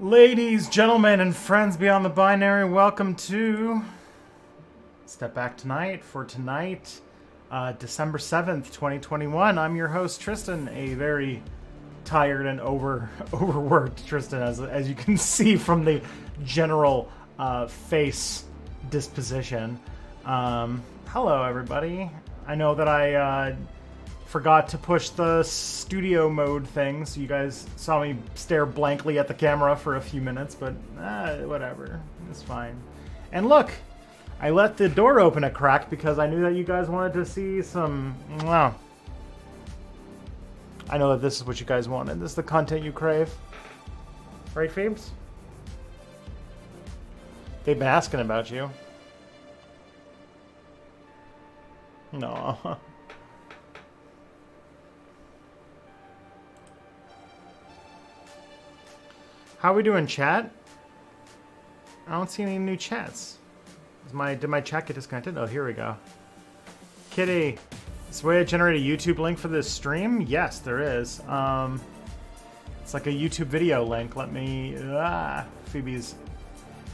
Ladies, gentlemen, and friends beyond the binary, welcome to Step Back Tonight for tonight, December 7th, 2021. I'm your host, Tristan, a very tired and overworked Tristan, as you can see from the general face disposition. Hello, everybody. I know that I forgot to push the studio mode thing, so you guys saw me stare blankly at the camera for a few minutes, but whatever. It's fine. And look, I let the door open a crack because I knew that you guys wanted to see some... Well, I know that this is what you guys wanted. This is the content you crave. Right, Phoebes? They've been asking about you. No. How are we doing, chat? I don't see any new chats. Did my chat get disconnected? Oh, here we go. Kitty, is there a way to generate a YouTube link for this stream? Yes, there is. It's like a YouTube video link. Let me... Phoebe's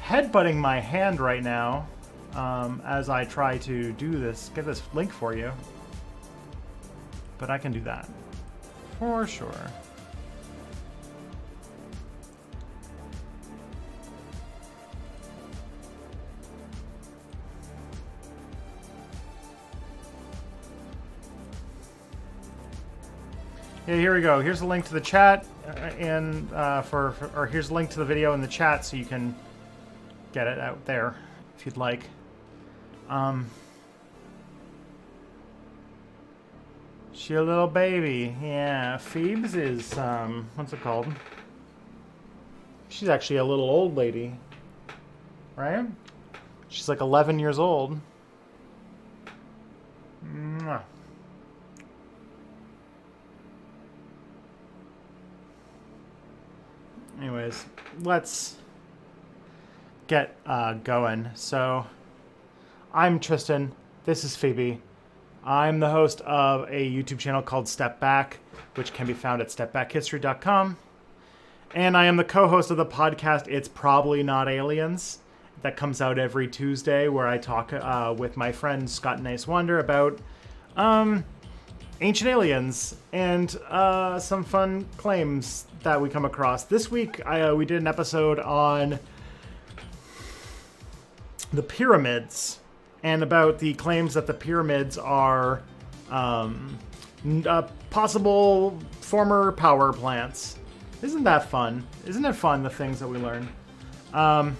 headbutting my hand right now as I try to do this, get this link for you. But I can do that. For sure. Yeah, here we go. Here's a link to the chat, or here's a link to the video in the chat, so you can get it out there if you'd like. She a little baby. Yeah, Phoebes is what's it called? She's actually a little old lady, right? She's like 11 years old. Mwah. Anyways, let's get going. So, I'm Tristan. This is Phoebe. I'm the host of a YouTube channel called Step Back, which can be found at stepbackhistory.com. And I am the co-host of the podcast It's Probably Not Aliens, that comes out every Tuesday, where I talk with my friend Scott and Ace Wonder about ancient aliens and some fun claims that we come across. This week, we did an episode on the pyramids and about the claims that the pyramids are possible former power plants. Isn't that fun? Isn't it fun, the things that we learn? And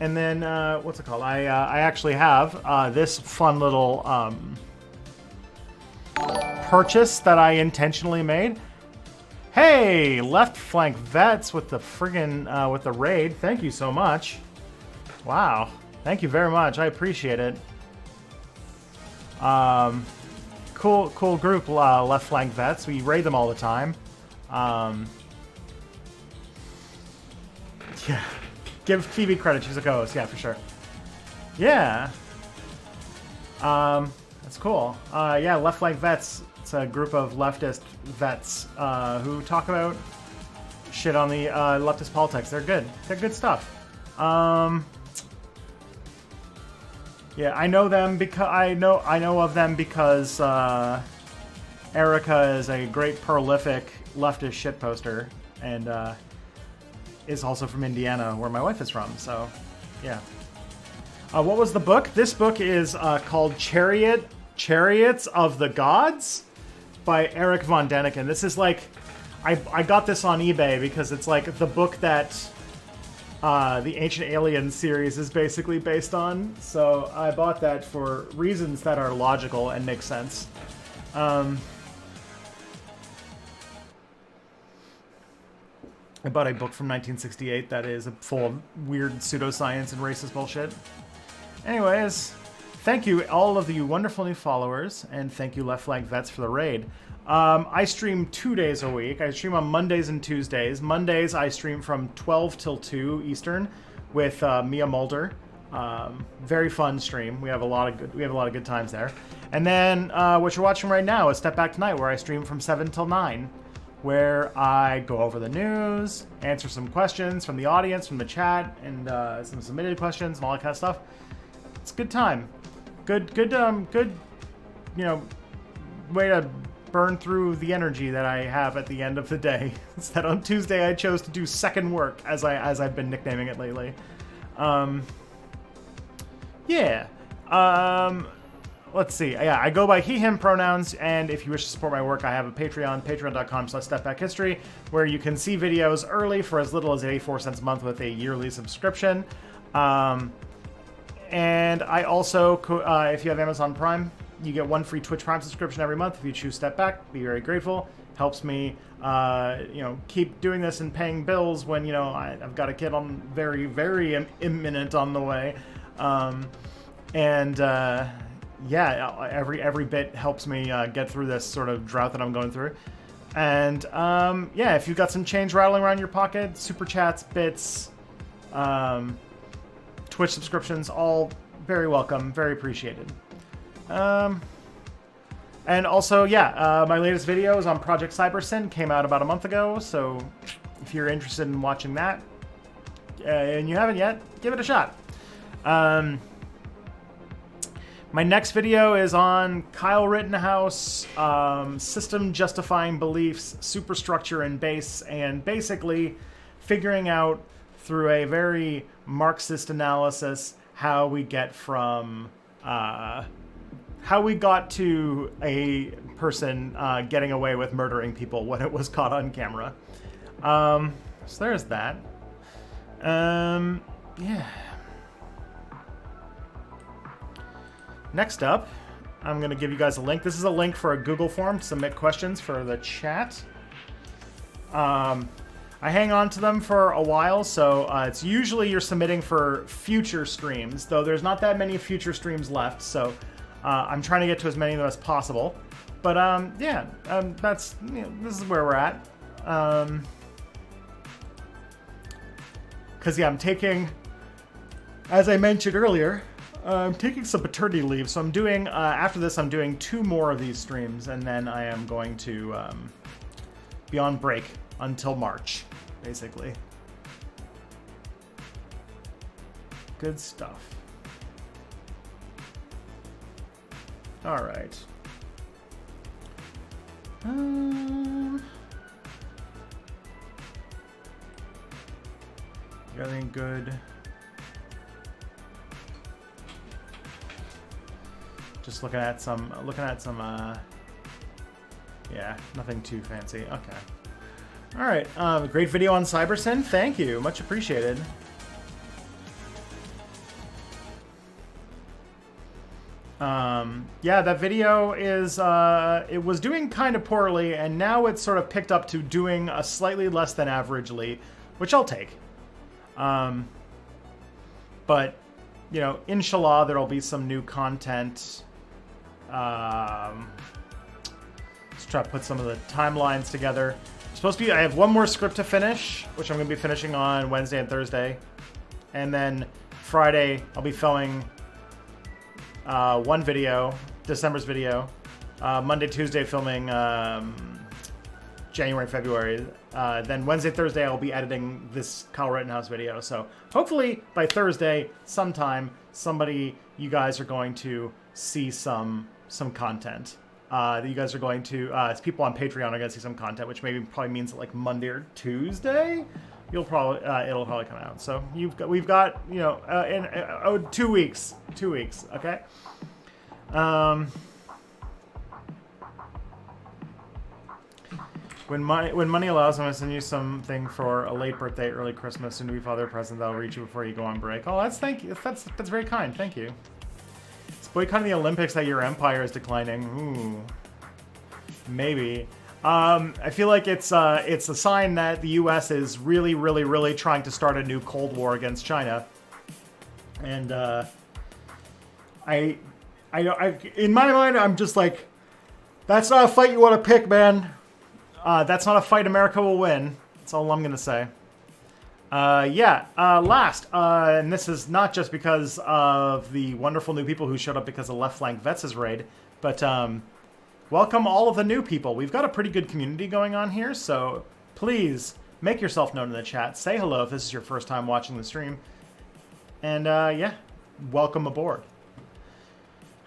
then, what's it called? I actually have this fun little purchase that I intentionally made. Hey, left flank vets with the friggin' with the raid. Thank you so much. Wow, thank you very much. I appreciate it. Cool group, left flank vets. We raid them all the time. Yeah, give Phoebe credit. She's a co-host. Yeah, for sure. Yeah. That's cool. Yeah, left flank vets. It's a group of leftist vets who talk about shit on the leftist politics. They're good. They're good stuff. Yeah, I know them because I know of them because Erica is a great prolific leftist shitposter and is also from Indiana, where my wife is from. So, yeah. What was the book? This book is called Chariots of the Gods by Eric von Däniken. This is like, I got this on eBay because it's like the book that the Ancient Aliens series is basically based on. So I bought that for reasons that are logical and make sense. I bought a book from 1968 that is full of weird pseudoscience and racist bullshit. Anyways, thank you all of you wonderful new followers, and thank you Left Flank Vets for the raid. I stream 2 days a week. I stream on Mondays and Tuesdays. Mondays I stream from 12 till 2 Eastern with Mia Mulder. Very fun stream. We have a lot of good times there. And then what you're watching right now is Step Back Tonight, where I stream from 7 till 9. where I go over the news, answer some questions from the audience, from the chat, and some submitted questions and all that kind of stuff. It's a good time. Good, way to burn through the energy that I have at the end of the day. Instead, on Tuesday, I chose to do second work, as I've been nicknaming it lately. Let's see. Yeah, I go by he, him pronouns, and if you wish to support my work, I have a Patreon, patreon.com/stepbackhistory, where you can see videos early for as little as 84 cents a month with a yearly subscription. And I also, if you have Amazon Prime, you get one free Twitch Prime subscription every month if you choose Step Back. Be very grateful. Helps me, keep doing this and paying bills when, I've got a kid on very, very imminent on the way. Every bit helps me get through this sort of drought that I'm going through. And if you've got some change rattling around your pocket, super chats, bits, Twitch subscriptions, all very welcome, very appreciated. And also, my latest video is on Project Cybersyn, came out about a month ago, so if you're interested in watching that, and you haven't yet, give it a shot. My next video is on Kyle Rittenhouse, system justifying beliefs, superstructure and base, and basically figuring out through a very Marxist analysis how we get from how we got to a person getting away with murdering people when it was caught on camera. So there's that. Next up, I'm going to give you guys a link. This is a link for a Google form to submit questions for the chat. I hang on to them for a while, so it's usually you're submitting for future streams, though there's not that many future streams left, so I'm trying to get to as many of them as possible. But that's this is where we're at. Because I'm taking, as I mentioned earlier, I'm taking some paternity leave, so I'm doing, after this, I'm doing 2 more of these streams, and then I am going to be on break until March, basically. Good stuff. All right. Got anything good? Just looking at some, nothing too fancy. Okay. All right. Great video on Cybersyn. Thank you. Much appreciated. That video is, it was doing kind of poorly, and now it's sort of picked up to doing a slightly less than averagely, which I'll take. But, inshallah, there'll be some new content. Let's try to put some of the timelines together. I have one more script to finish, which I'm going to be finishing on Wednesday and Thursday. And then Friday, I'll be filming one video, December's video. Monday, Tuesday, filming January, February. Then Wednesday, Thursday, I'll be editing this Kyle Rittenhouse video. So hopefully by Thursday, sometime, you guys are going to see some content. You guys are going to, people on Patreon are going to see some content, which probably means that like Monday or Tuesday, it'll probably come out. So we've got 2 weeks, okay. When money allows, I'm going to send you something for a late birthday, early Christmas, soon to be father present that'll reach you before you go on break. Oh, that's very kind. Thank you. It's boycotting the Olympics that your empire is declining. Ooh, maybe. I feel like it's a sign that the U.S. is really, really, really trying to start a new Cold War against China. And I in my mind, I'm just like, that's not a fight you want to pick, man. That's not a fight America will win. That's all I'm going to say. Last, and this is not just because of the wonderful new people who showed up because of Left Flank Vets' raid, but welcome all of the new people. We've got a pretty good community going on here, so please make yourself known in the chat. Say hello if this is your first time watching the stream. And yeah, welcome aboard.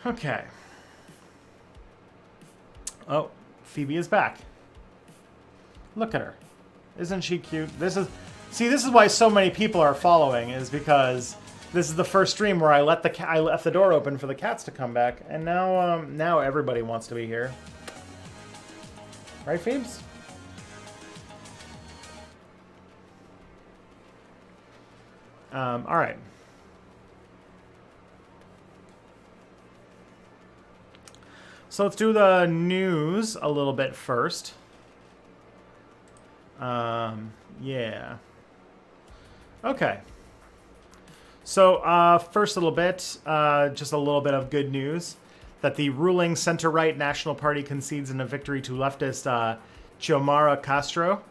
Okay. Oh, Phoebe is back. Look at her. Isn't she cute? This is why so many people are following, is because this is the first stream where I left the door open for the cats to come back, and now everybody wants to be here. Right, Phoebes? All right. So let's do the news a little bit first. Yeah. Okay. So first little bit, just a little bit of good news, that the ruling center-right National Party concedes in a victory to leftist Xiomara Castro,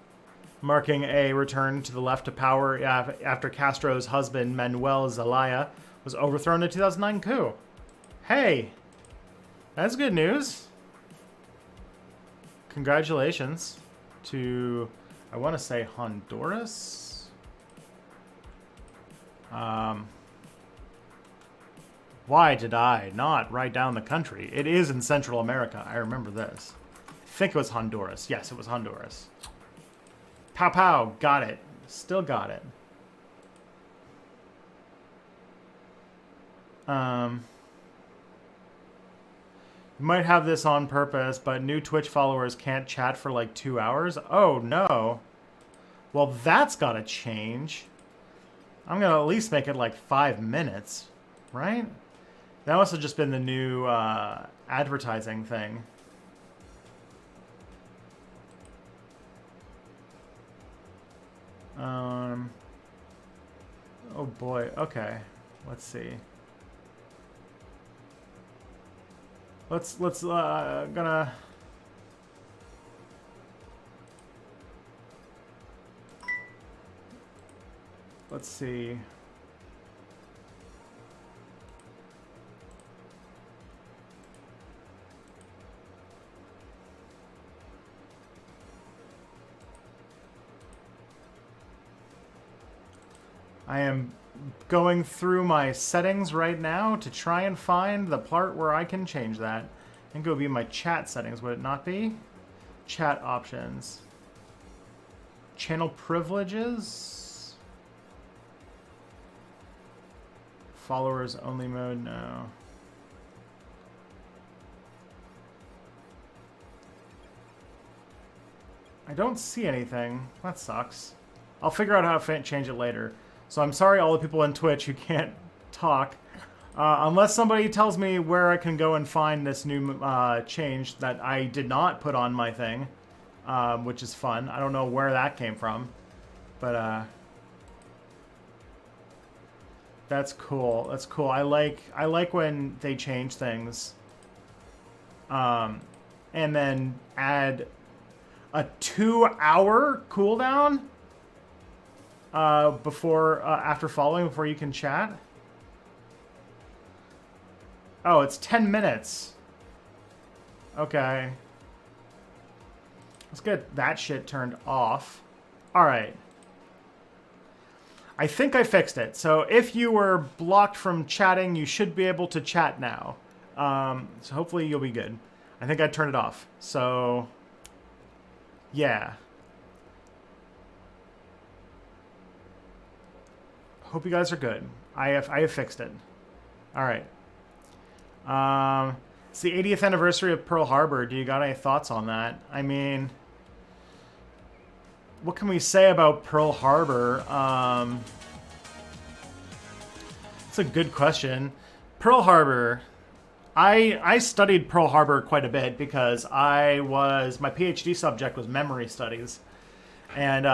marking a return to the left to power after Castro's husband, Manuel Zelaya, was overthrown in the 2009 coup. Hey, that's good news. Congratulations to, I want to say, Honduras? Why did I not write down the country? It is in Central America. I remember this. I think it was Honduras. Yes, it was Honduras. Pow pow. Got it. Still got it. You might have this on purpose, but new Twitch followers can't chat for like 2 hours. Oh, no. Well, that's got to change. I'm going to at least make it like 5 minutes, right? That must have just been the new advertising thing. Oh boy, okay. Let's see. Let's gonna... Let's see. I am going through my settings right now to try and find the part where I can change that. I think it would be my chat settings, would it not be? Chat options. Channel privileges? Followers only mode, no. I don't see anything. That sucks. I'll figure out how to change it later. So I'm sorry all the people on Twitch who can't talk. Unless somebody tells me where I can go and find this new change that I did not put on my thing, which is fun. I don't know where that came from, but that's cool. That's cool. I like when they change things, and then add a 2-hour cooldown after following before you can chat. Oh, it's 10 minutes. Okay. Let's get that shit turned off. All right. I think I fixed it. So if you were blocked from chatting, you should be able to chat now. So hopefully you'll be good. I think I turned it off. So yeah. Hope you guys are good. I have fixed it. All right. It's the 80th anniversary of Pearl Harbor. Do you got any thoughts on that? I mean, what can we say about Pearl Harbor? It's a good question. Pearl Harbor. I studied Pearl Harbor quite a bit because my PhD subject was memory studies, and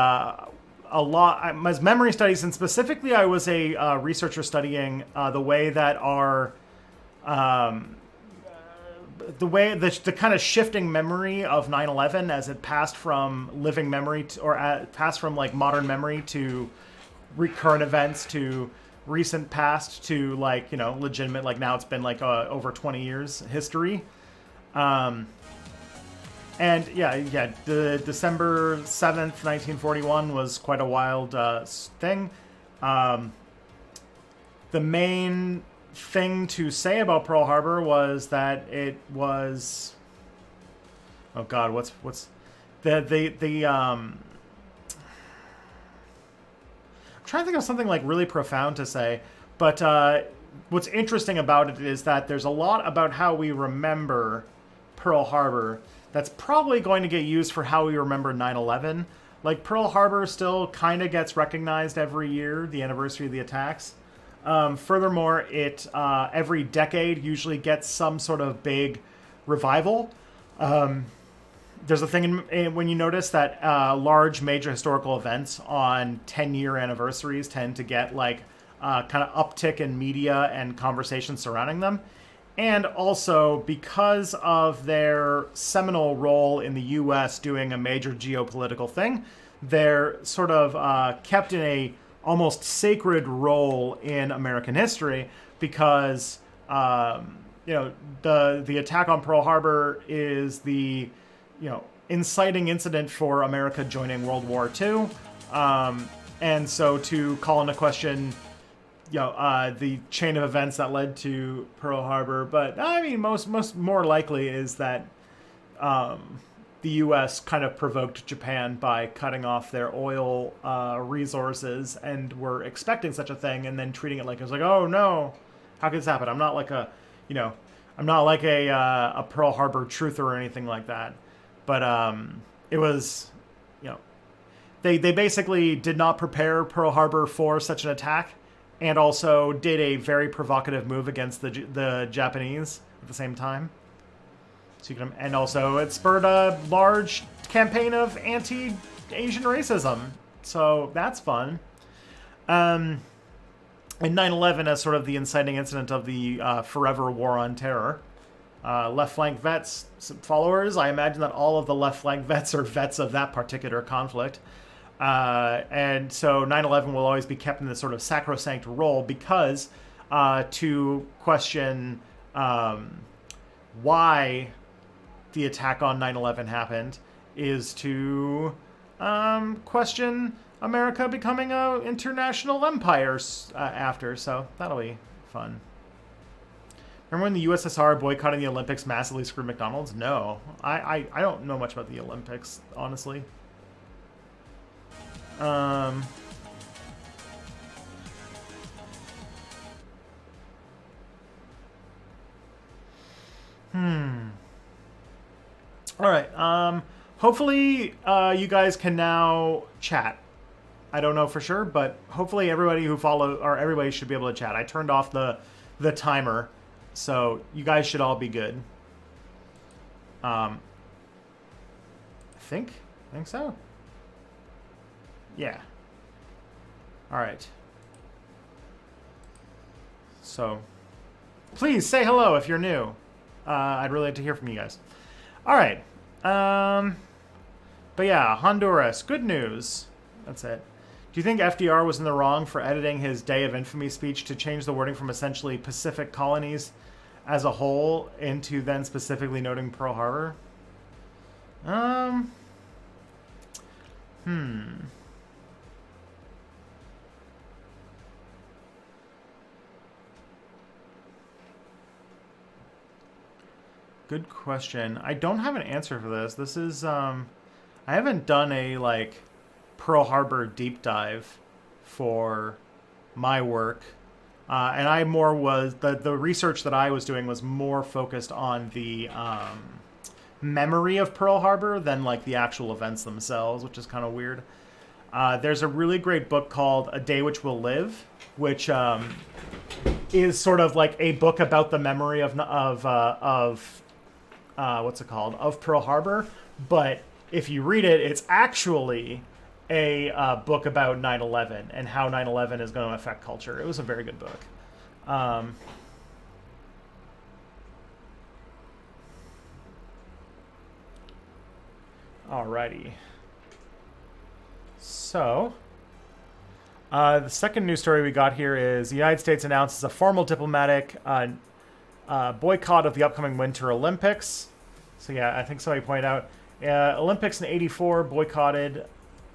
was memory studies, and specifically I was a researcher studying the way that our the kind of shifting memory of 9/11 as it passed from living memory passed from like modern memory to current events to recent past to like, you know, legitimate, like now it's been like over 20 years history. And yeah, the December 7th, 1941 was quite a wild thing. Um, the main thing to say about Pearl Harbor was that it was, oh God, what's the I'm trying to think of something like really profound to say, but what's interesting about it is that there's a lot about how we remember Pearl Harbor that's probably going to get used for how we remember 9/11. Like Pearl Harbor still kind of gets recognized every year, the anniversary of the attacks. Furthermore, it every decade usually gets some sort of big revival. There's a thing when you notice that large major historical events on 10-year anniversaries tend to get like kind of uptick in media and conversation surrounding them. And also because of their seminal role in the U.S. doing a major geopolitical thing, they're sort of kept in a almost sacred role in American history because the attack on Pearl Harbor is the inciting incident for America joining World War II. And so to call into question, the chain of events that led to Pearl Harbor. But I mean, most more likely is that the U.S. kind of provoked Japan by cutting off their oil resources, and were expecting such a thing, and then treating it like it was like, oh no, how could this happen? I'm not like a Pearl Harbor truther or anything like that. But it was, they basically did not prepare Pearl Harbor for such an attack, and also did a very provocative move against the Japanese at the same time. So and also it spurred a large campaign of anti-Asian racism. So that's fun. And 9/11 as sort of the inciting incident of the forever war on terror. Left flank vets followers, I imagine that all of the left flank vets are vets of that particular conflict. And so 9/11 will always be kept in this sort of sacrosanct role because to question why the attack on 9/11 happened is to question America becoming an international empire after. So that'll be fun. Remember when the USSR boycotting the Olympics massively screwed McDonald's? No. I don't know much about the Olympics, honestly. All right. Hopefully, you guys can now chat. I don't know for sure, but hopefully everybody everybody should be able to chat. I turned off the timer, so you guys should all be good. I think so. Yeah. All right. So, please say hello if you're new. I'd really like to hear from you guys. All right. But yeah, Honduras. Good news. That's it. Do you think FDR was in the wrong for editing his Day of Infamy speech to change the wording from essentially Pacific colonies as a whole into then specifically noting Pearl Harbor? Good question. I don't have an answer for this. This is, I haven't done a, Pearl Harbor deep dive for my work. And I more was, the research that I was doing was more focused on the memory of Pearl Harbor than, the actual events themselves, which is kind of weird. There's a really great book called A Day Which Will Live, which is sort of like a book about the memory of what's it called? Of Pearl Harbor. But if you read it, it's actually a book about 9/11 and how 9/11 is going to affect culture. It was a very good book. Alrighty. So, the second news story we got here is the United States announces a formal diplomatic boycott of the upcoming Winter Olympics. So yeah, I think somebody pointed out Olympics in '84 boycotted,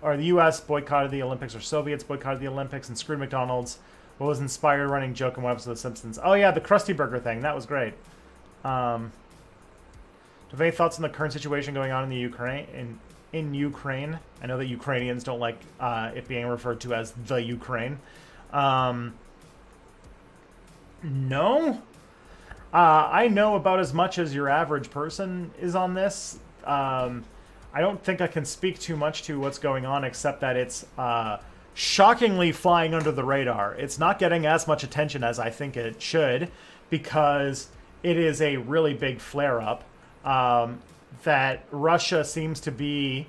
or the U.S. boycotted the Olympics, or Soviets boycotted the Olympics and screwed McDonald's. What was inspired running joke and webs of The Simpsons? Oh yeah, the Krusty Burger thing. That was great. Do you have any thoughts on the current situation going on in the Ukraine? In Ukraine, I know that Ukrainians don't like it being referred to as the Ukraine. No. I know about as much as your average person is on this. I don't think I can speak too much to what's going on, except that it's shockingly flying under the radar. It's not getting as much attention as I think it should, because it is a really big flare-up that Russia seems to be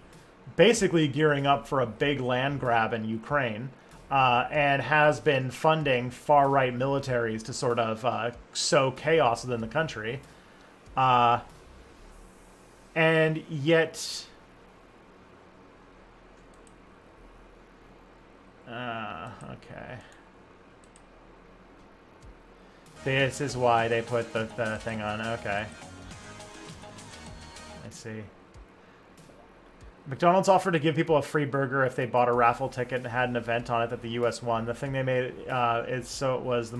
basically gearing up for a big land grab in Ukraine. And has been funding far-right militaries to sort of sow chaos within the country. And yet... okay. This is why they put the thing on. Okay. I see. McDonald's offered to give people a free burger if they bought a raffle ticket and had an event on it that the U.S. won. The thing they made is so it was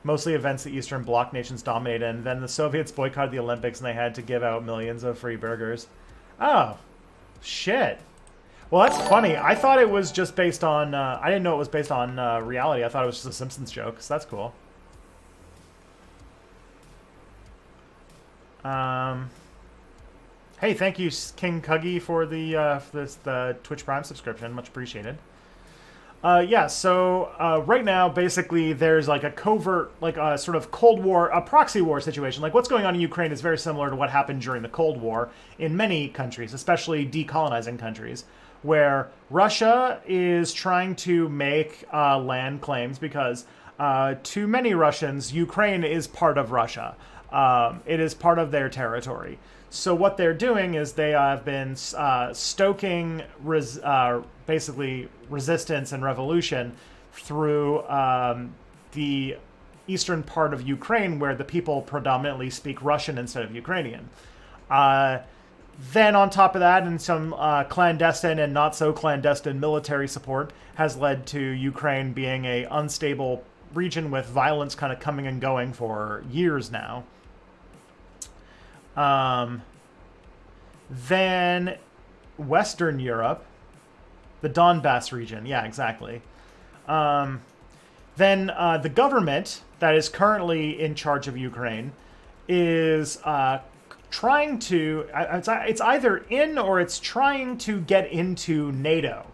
mostly events the Eastern Bloc nations dominated, and then the Soviets boycotted the Olympics and they had to give out millions of free burgers. Oh, shit. Well, that's funny. I thought it was just based on... I didn't know it was based on reality. I thought it was just a Simpsons joke, so that's cool. Hey, thank you, King Cuggy, for the Twitch Prime subscription. Much appreciated. Yeah, so right now, basically, there's like a covert, like a sort of Cold War, a proxy war situation. Like what's going on in Ukraine is very similar to what happened during the Cold War in many countries, especially decolonizing countries, where Russia is trying to make land claims because to many Russians, Ukraine is part of Russia. It is part of their territory. So what they're doing is they have been stoking basically resistance and revolution through the eastern part of Ukraine, where the people predominantly speak Russian instead of Ukrainian. Then on top of that, and some clandestine and not so clandestine military support has led to Ukraine being an unstable region with violence kind of coming and going for years now. Then Western Europe, the Donbass region. Yeah, exactly. Then the government that is currently in charge of Ukraine is trying to... It's either in or it's trying to get into NATO.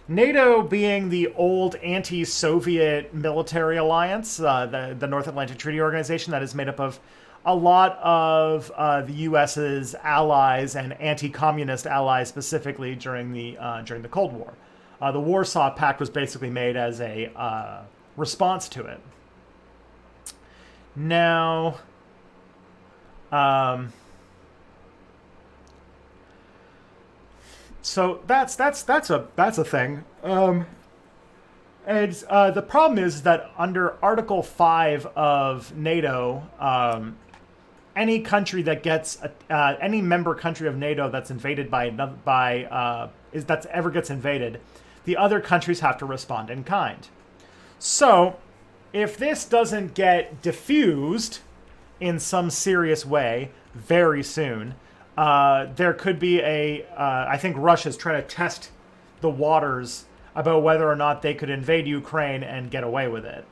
NATO being the old anti-Soviet military alliance, the North Atlantic Treaty Organization that is made up of a lot of the U.S.'s allies and anti-communist allies, specifically during the Cold War. The Warsaw Pact was basically made as a response to it. Now, so that's a thing. And the problem is that under Article 5 of NATO, any country that gets any member country of NATO that's invaded that's ever gets invaded, the other countries have to respond in kind. So, if this doesn't get diffused in some serious way very soon, there could be I think Russia's trying to test the waters about whether or not they could invade Ukraine and get away with it.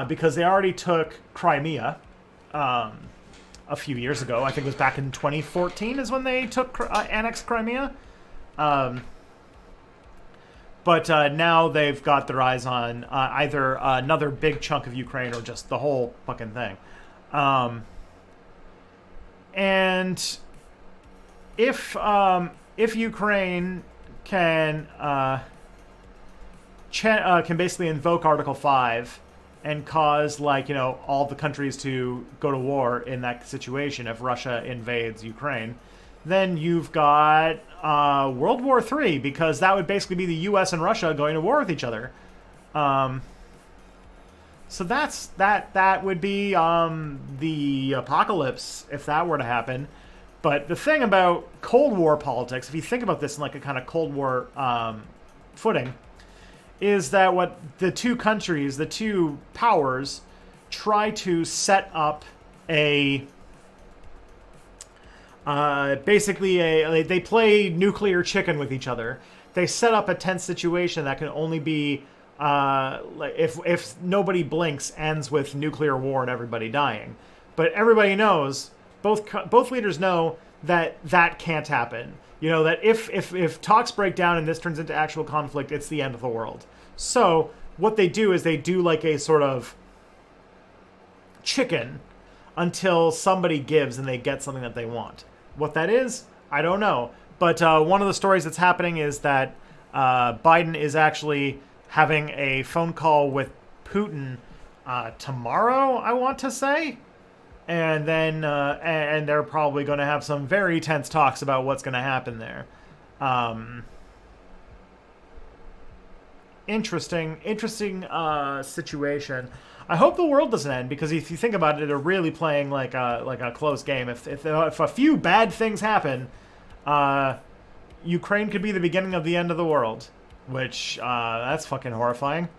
Because they already took Crimea a few years ago. I think it was back in 2014 is when they annexed Crimea. But now they've got their eyes on either another big chunk of Ukraine or just the whole fucking thing. And if Ukraine can basically invoke Article 5 and cause, all the countries to go to war in that situation if Russia invades Ukraine, then you've got World War III, because that would basically be the U.S. and Russia going to war with each other. So that would be the apocalypse if that were to happen. But the thing about Cold War politics, if you think about this in like a kind of Cold War footing, is that what the two countries, the two powers, try to set up a they play nuclear chicken with each other. They set up a tense situation that can only be like if nobody blinks, ends with nuclear war and everybody dying. But everybody knows, both leaders know that that can't happen. You know, that if talks break down and this turns into actual conflict, it's the end of the world. So what they do is they do like a sort of chicken until somebody gives and they get something that they want. What that is, I don't know. But one of the stories that's happening is that Biden is actually having a phone call with Putin tomorrow, I want to say. And then and they're probably going to have some very tense talks about what's going to happen there. Interesting situation. I hope the world doesn't end, because if you think about it, they're really playing like a close game. If a few bad things happen, Ukraine could be the beginning of the end of the world, which that's fucking horrifying.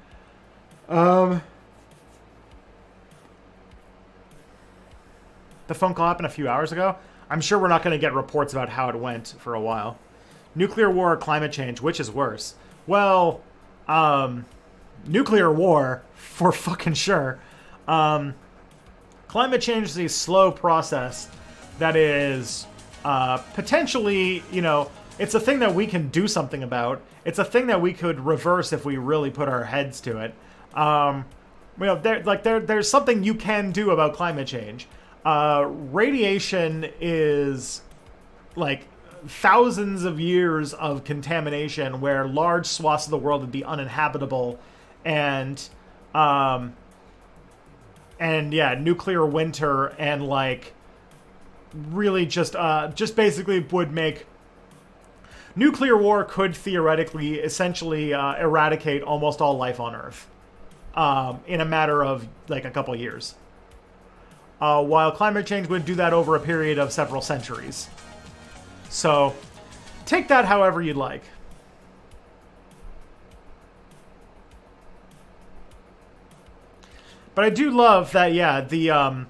The phone call happened a few hours ago. I'm sure we're not going to get reports about how it went for a while. Nuclear war or climate change, which is worse? Well, nuclear war, for fucking sure. Climate change is a slow process that is potentially, you know, it's a thing that we can do something about. It's a thing that we could reverse if we really put our heads to it. You know, there's something you can do about climate change. Radiation is like thousands of years of contamination where large swaths of the world would be uninhabitable, and yeah, nuclear winter, and like really just basically would make nuclear war could theoretically essentially eradicate almost all life on Earth in a matter of like a couple years. While climate change would do that over a period of several centuries. So, take that however you'd like. But I do love that, yeah, the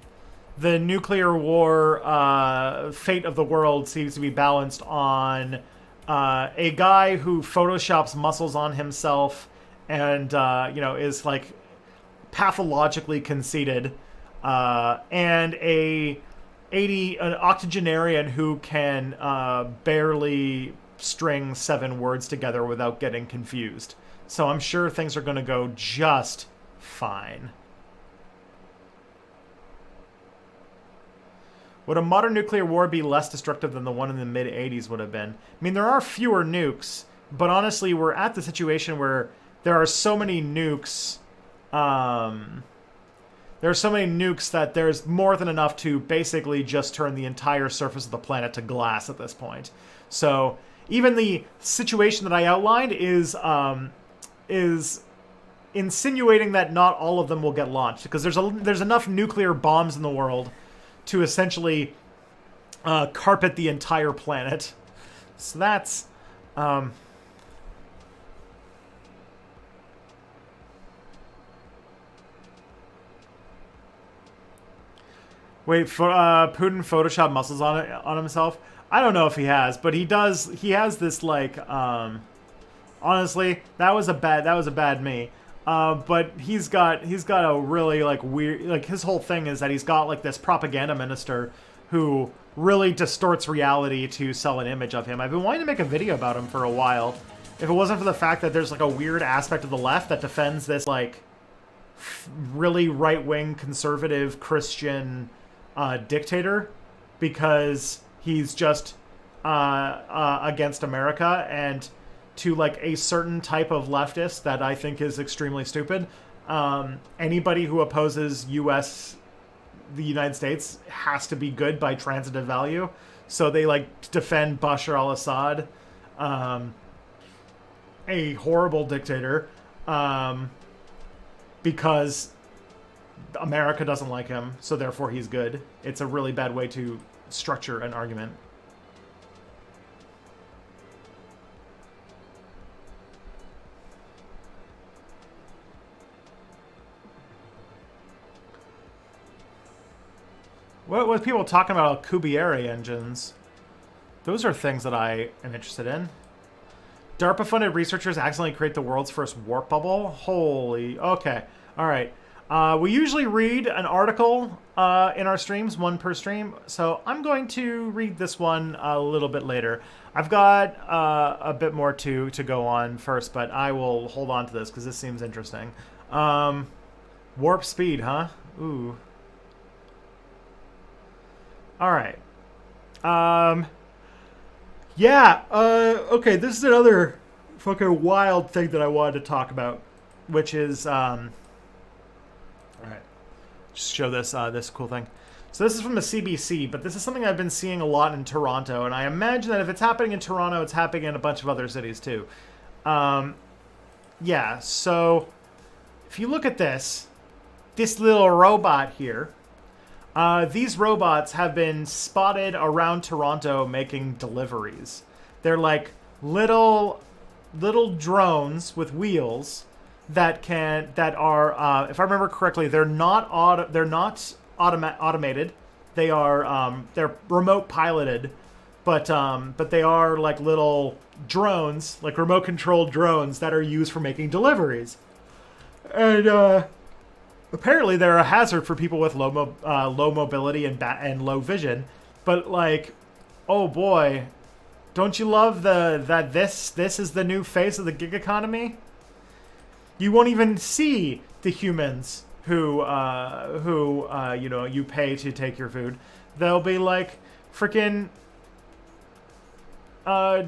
nuclear war fate of the world seems to be balanced on a guy who photoshops muscles on himself and, you know, is like pathologically conceited. And an octogenarian who can barely string 7 words together without getting confused. So I'm sure things are going to go just fine. Would a modern nuclear war be less destructive than the one in the mid-'80s would have been? I mean, there are fewer nukes, but honestly, we're at the situation where there are so many nukes... There are so many nukes that there's more than enough to basically just turn the entire surface of the planet to glass at this point. So even the situation that I outlined is insinuating that not all of them will get launched, because there's enough nuclear bombs in the world to essentially carpet the entire planet. So that's... Wait, Putin Photoshop muscles on himself? I don't know if he has, but he does. He has this like. Honestly, that was a bad me. But he's got a really like weird, like his whole thing is that he's got like this propaganda minister who really distorts reality to sell an image of him. I've been wanting to make a video about him for a while. If it wasn't for the fact that there's like a weird aspect of the left that defends this like really right-wing conservative Christian dictator, because he's just against America, and to like a certain type of leftist that I think is extremely stupid. Anybody who opposes the United States has to be good by transitive value. So they like defend Bashar al-Assad, a horrible dictator, because America doesn't like him, so therefore he's good. It's a really bad way to structure an argument. What was people talking about Alcubierre engines? Those are things that I am interested in. DARPA-funded researchers accidentally create the world's first warp bubble. Holy... Okay. All right. We usually read an article in our streams, one per stream. So I'm going to read this one a little bit later. I've got a bit more to go on first, but I will hold on to this because this seems interesting. Warp speed, huh? Ooh. All right. Yeah. Okay, this is another fucking wild thing that I wanted to talk about, which is all right. Just show this this cool thing. So this is from the CBC, but this is something I've been seeing a lot in Toronto, and I imagine that if it's happening in Toronto, it's happening in a bunch of other cities too. Yeah. So if you look at this little robot here. These robots have been spotted around Toronto making deliveries. They're like little drones with wheels that are if I remember correctly, they're not automated. They are they're remote piloted, but they are like little drones, like remote controlled drones that are used for making deliveries. And apparently, they're a hazard for people with low mobility and low vision. But like, oh boy, don't you love that this is the new face of the gig economy? You won't even see the humans who you know, you pay to take your food. They'll be like freaking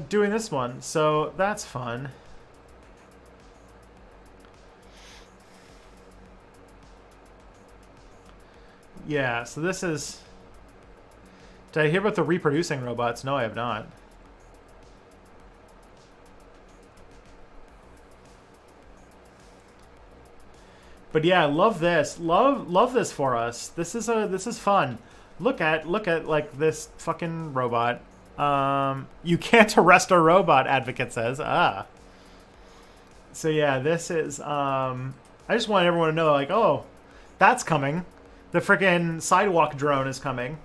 doing this one. So that's fun. Yeah, so this is... Did I hear about the reproducing robots? No, I have not. But yeah, love this. Love this for us. This is fun. Look at like this fucking robot. You can't arrest a robot, advocate says. Ah. So yeah, this is I just want everyone to know, like, oh, that's coming. The freaking sidewalk drone is coming.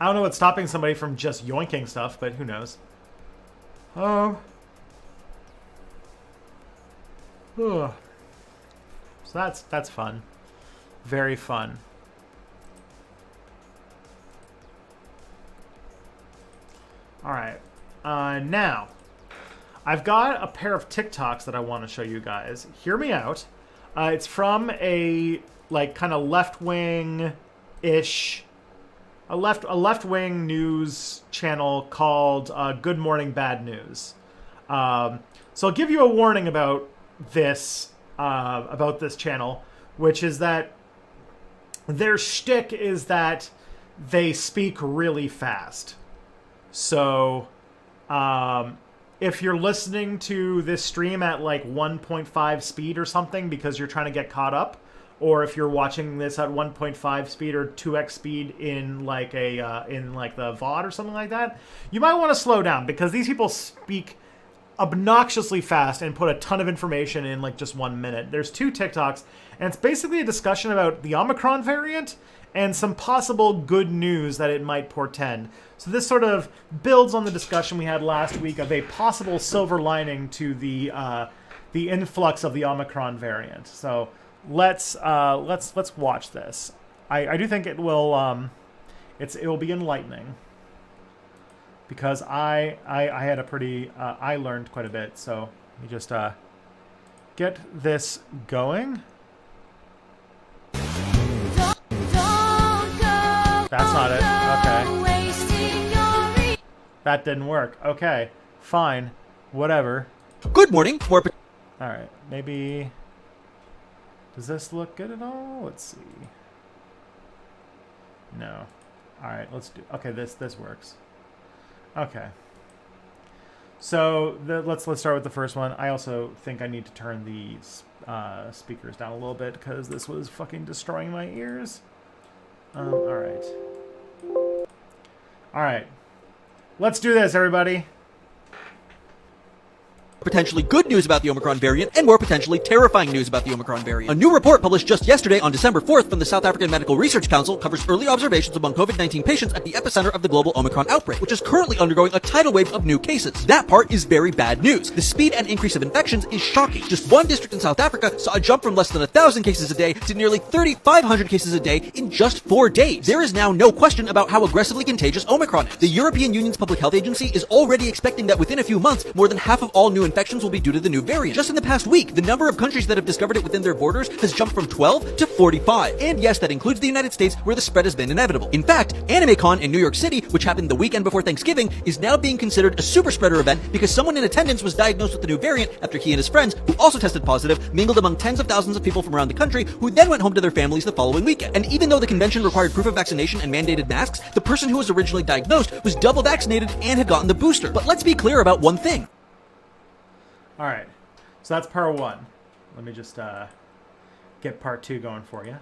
I don't know what's stopping somebody from just yoinking stuff, but who knows. So that's fun. Very fun. All right. Now, I've got a pair of TikToks that I want to show you guys. Hear me out. It's from a like kind of left-wing-ish, a left-wing news channel called Good Morning Bad News. So I'll give you a warning about this channel, which is that their shtick is that they speak really fast. So, if you're listening to this stream at like 1.5 speed or something because you're trying to get caught up, or if you're watching this at 1.5 speed or 2x speed in like the VOD or something like that, you might want to slow down because these people speak obnoxiously fast and put a ton of information in like just 1 minute. There's 2 TikToks, and it's basically a discussion about the Omicron variant and some possible good news that it might portend. So this sort of builds on the discussion we had last week of a possible silver lining to the influx of the Omicron variant. So let's watch this. I do think it will it will be enlightening because I had a pretty I learned quite a bit. So let me just get this going. That's not it. Okay. That didn't work. Okay. Fine. Whatever. Good morning. Alright. Maybe... Does this look good at all? Let's see. No. Alright, let's do... Okay, this works. Okay. So, let's start with the first one. I also think I need to turn the speakers down a little bit because this was fucking destroying my ears. Alright. Alright. Let's do this, everybody. Potentially good news about the Omicron variant, and more potentially terrifying news about the Omicron variant. A new report published just yesterday on December 4th from the South African Medical Research Council covers early observations among COVID-19 patients at the epicenter of the global Omicron outbreak, which is currently undergoing a tidal wave of new cases. That part is very bad news. The speed and increase of infections is shocking. Just one district in South Africa saw a jump from less than 1,000 cases a day to nearly 3,500 cases a day in just 4 days. There is now no question about how aggressively contagious Omicron is. The European Union's Public Health Agency is already expecting that within a few months, more than half of all new infections will be due to the new variant. Just in the past week, the number of countries that have discovered it within their borders has jumped from 12 to 45. And yes, that includes the United States, where the spread has been inevitable. In fact, AnimeCon in New York City, which happened the weekend before Thanksgiving, is now being considered a super spreader event because someone in attendance was diagnosed with the new variant after he and his friends, who also tested positive, mingled among tens of thousands of people from around the country who then went home to their families the following weekend. And even though the convention required proof of vaccination and mandated masks, the person who was originally diagnosed was double vaccinated and had gotten the booster. But let's be clear about one thing. All right. So that's part one. Let me just get part two going for you.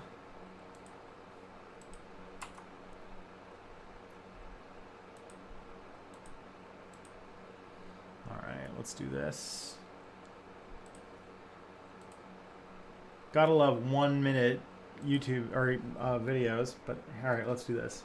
All right, let's do this. Gotta love 1 minute YouTube or videos, but all right, let's do this.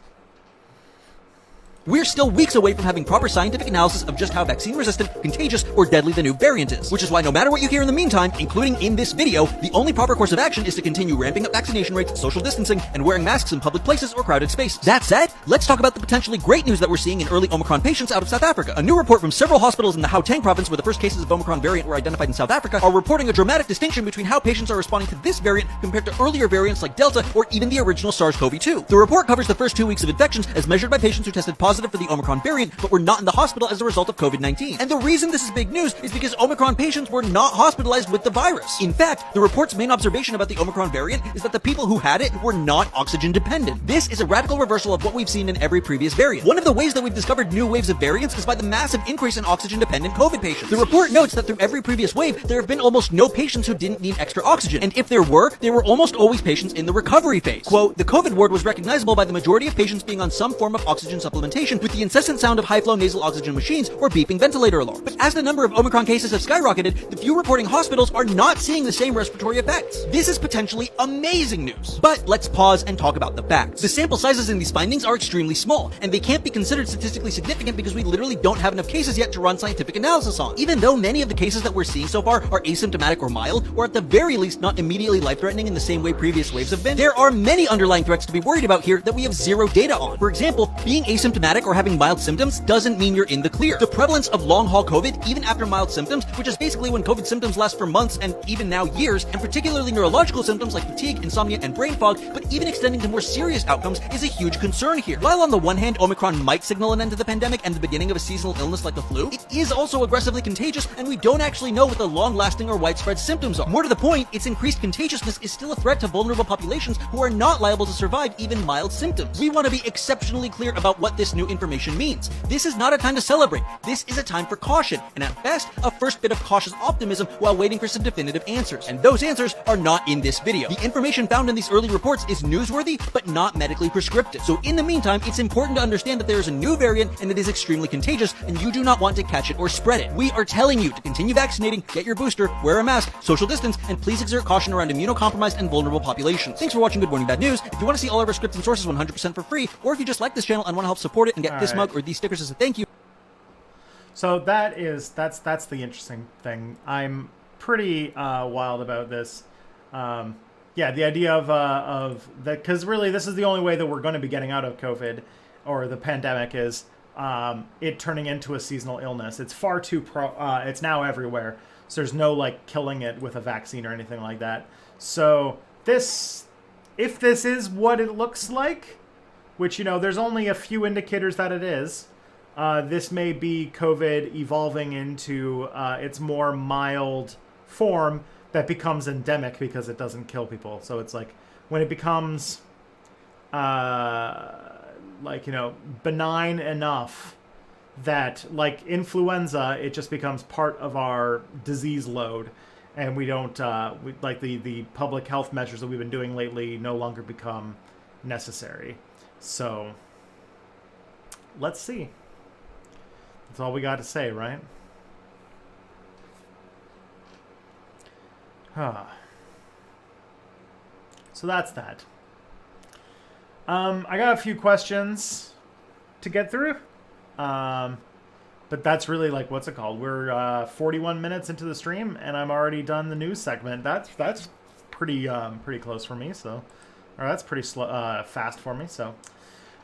We're still weeks away from having proper scientific analysis of just how vaccine-resistant, contagious, or deadly the new variant is. Which is why no matter what you hear in the meantime, including in this video, the only proper course of action is to continue ramping up vaccination rates, social distancing, and wearing masks in public places or crowded spaces. That said, let's talk about the potentially great news that we're seeing in early Omicron patients out of South Africa. A new report from several hospitals in the Gauteng province, where the first cases of Omicron variant were identified in South Africa, are reporting a dramatic distinction between how patients are responding to this variant compared to earlier variants like Delta or even the original SARS-CoV-2. The report covers the first 2 weeks of infections as measured by patients who tested positive for the Omicron variant but were not in the hospital as a result of COVID-19. And the reason this is big news is because Omicron patients were not hospitalized with the virus. In fact, the report's main observation about the Omicron variant is that the people who had it were not oxygen dependent. This is a radical reversal of what we've seen in every previous variant. One of the ways that we've discovered new waves of variants is by the massive increase in oxygen dependent COVID patients. The report notes that through every previous wave, there have been almost no patients who didn't need extra oxygen. And if there were, they were almost always patients in the recovery phase. Quote, the COVID ward was recognizable by the majority of patients being on some form of oxygen supplementation with the incessant sound of high-flow nasal oxygen machines or beeping ventilator alarms. But as the number of Omicron cases have skyrocketed, the few reporting hospitals are not seeing the same respiratory effects. This is potentially amazing news. But let's pause and talk about the facts. The sample sizes in these findings are extremely small, and they can't be considered statistically significant because we literally don't have enough cases yet to run scientific analysis on. Even though many of the cases that we're seeing so far are asymptomatic or mild, or at the very least not immediately life-threatening in the same way previous waves have been, there are many underlying threats to be worried about here that we have zero data on. For example, being asymptomatic or having mild symptoms doesn't mean you're in the clear. The prevalence of long-haul COVID, even after mild symptoms, which is basically when COVID symptoms last for months and even now years, and particularly neurological symptoms like fatigue, insomnia, and brain fog, but even extending to more serious outcomes, is a huge concern here. While on the one hand, Omicron might signal an end to the pandemic and the beginning of a seasonal illness like the flu, it is also aggressively contagious, and we don't actually know what the long-lasting or widespread symptoms are. More to the point, its increased contagiousness is still a threat to vulnerable populations who are not liable to survive even mild symptoms. We want to be exceptionally clear about what this new information means. This is not a time to celebrate. This is a time for caution, and at best, a first bit of cautious optimism while waiting for some definitive answers. And those answers are not in this video. The information found in these early reports is newsworthy, but not medically prescriptive. So in the meantime, it's important to understand that there is a new variant and it is extremely contagious, and you do not want to catch it or spread it. We are telling you to continue vaccinating, get your booster, wear a mask, social distance, and please exert caution around immunocompromised and vulnerable populations. Thanks for watching Good Morning Bad News. If you want to see all of our scripts and sources 100% for free, or if you just like this channel and want to help support it and get this mug or these stickers as a thank you. So that's the interesting thing. I'm pretty wild about this. Yeah, the idea of that, because really this is the only way that we're going to be getting out of COVID or the pandemic is it turning into a seasonal illness. It's far too it's now everywhere. So there's no like killing it with a vaccine or anything like that. So if this is what it looks like, which, you know, there's only a few indicators that it is, this may be COVID evolving into its more mild form that becomes endemic because it doesn't kill people. So it's like when it becomes like, you know, benign enough that, like influenza, it just becomes part of our disease load, and we don't like the public health measures that we've been doing lately no longer become necessary. So let's see. That's all we got to say, right? So that's that. I got a few questions to get through. But that's really like, what's it called? We're 41 minutes into the stream, and I'm already done the news segment. That's pretty close for me. So, or that's pretty fast for me. So,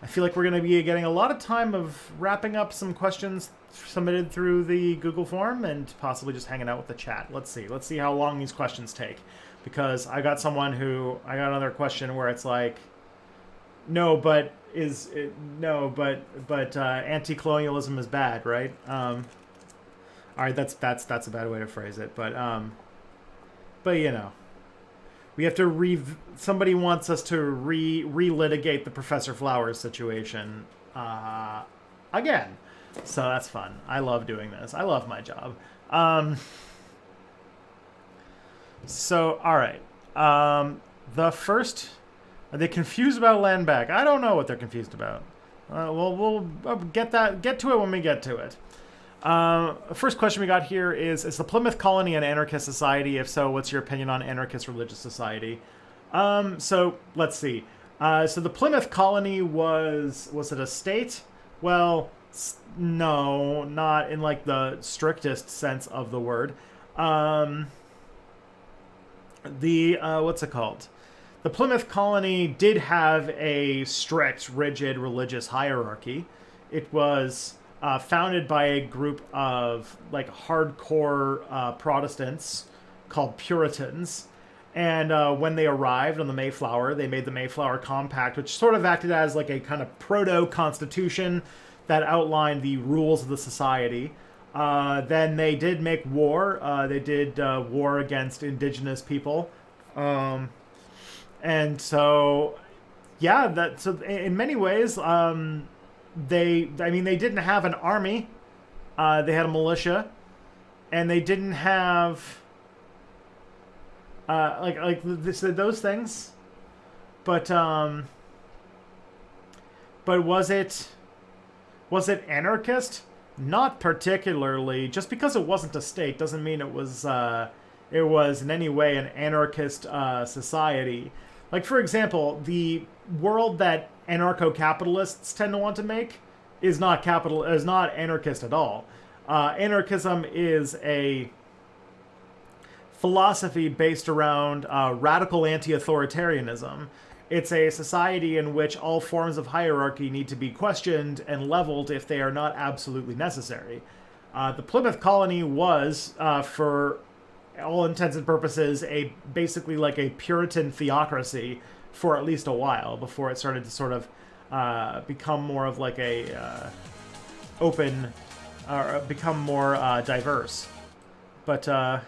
I feel like we're going to be getting a lot of time of wrapping up some questions submitted through the Google form and possibly just hanging out with the chat. Let's see how long these questions take, because I got another question where it's like, no, but anti-colonialism is bad, right? All right, that's a bad way to phrase it, but you know, we have to somebody wants us to relitigate the Professor Flowers situation again, so that's fun. I love doing this. I love my job. So all right, the first. Are they confused about land back? I don't know what they're confused about. We'll get to it when we get to it. First question we got here is the Plymouth Colony an anarchist society? If so, what's your opinion on anarchist religious society? So let's see. So the Plymouth Colony was it a state? Well, no, not in like the strictest sense of the word. What's it called? The Plymouth Colony did have a strict, rigid religious hierarchy. It was founded by a group of like hardcore Protestants called Puritans. And when they arrived on the Mayflower, they made the Mayflower Compact, which sort of acted as like a kind of proto-constitution that outlined the rules of the society. Then they did make war. They did war against indigenous people. And so, yeah, so in many ways, they didn't have an army. They had a militia, and they didn't have those things. But was it anarchist? Not particularly. Just because it wasn't a state doesn't mean it was in any way an anarchist society. Like, for example, the world that anarcho-capitalists tend to want to make is not anarchist at all. Anarchism is a philosophy based around radical anti-authoritarianism. It's a society in which all forms of hierarchy need to be questioned and leveled if they are not absolutely necessary. The Plymouth Colony was, for all intents and purposes, basically like a Puritan theocracy for at least a while before it started to sort of become more of like a open, or become more diverse. But does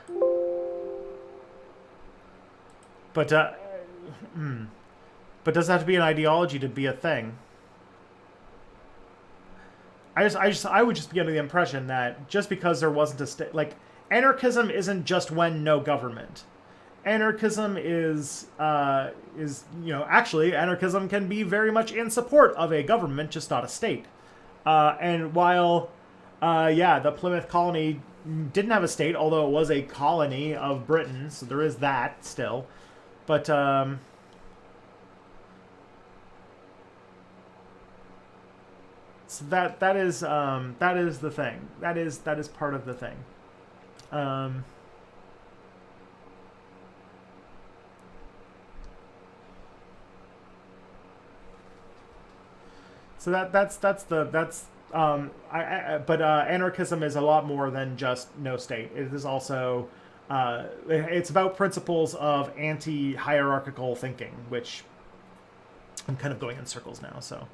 it have to be an ideology to be a thing? I would just be under the impression that just because there wasn't a state, like, anarchism isn't just when no government. Anarchism is actually, anarchism can be very much in support of a government, just not a state. And while, the Plymouth Colony didn't have a state, although it was a colony of Britain, so there is that still. But, so that is the thing. That is part of the thing. So anarchism is a lot more than just no state. It is also it's about principles of anti-hierarchical thinking, which I'm kind of going in circles now. So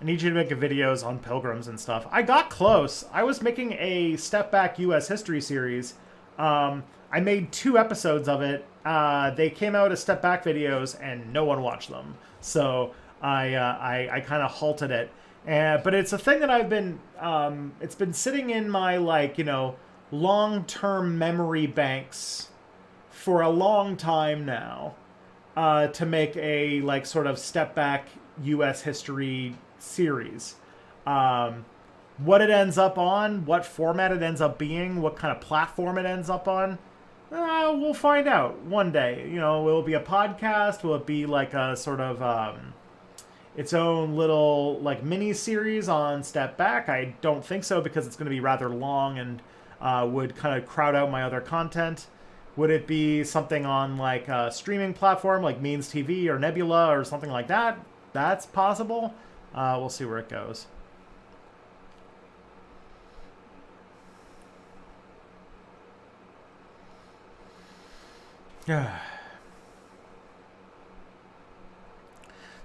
I need you to make videos on pilgrims and stuff. I got close. I was making a Step Back U.S. History series. I made 2 episodes of it. They came out as Step Back videos, and no one watched them. So I kind of halted it. But it's a thing that I've been... it's been sitting in my, long-term memory banks for a long time now, to make a, sort of Step Back U.S. History series. What it ends up on, what format it ends up being, what kind of platform it ends up on, We'll find out one day. You know, will it be a podcast? Will it be like a sort of its own little like mini series on Step Back? I don't think so, because it's going to be rather long and would kind of crowd out my other content. Would it be something on like a streaming platform like Means TV or Nebula or something like that? That's possible. We'll see where it goes.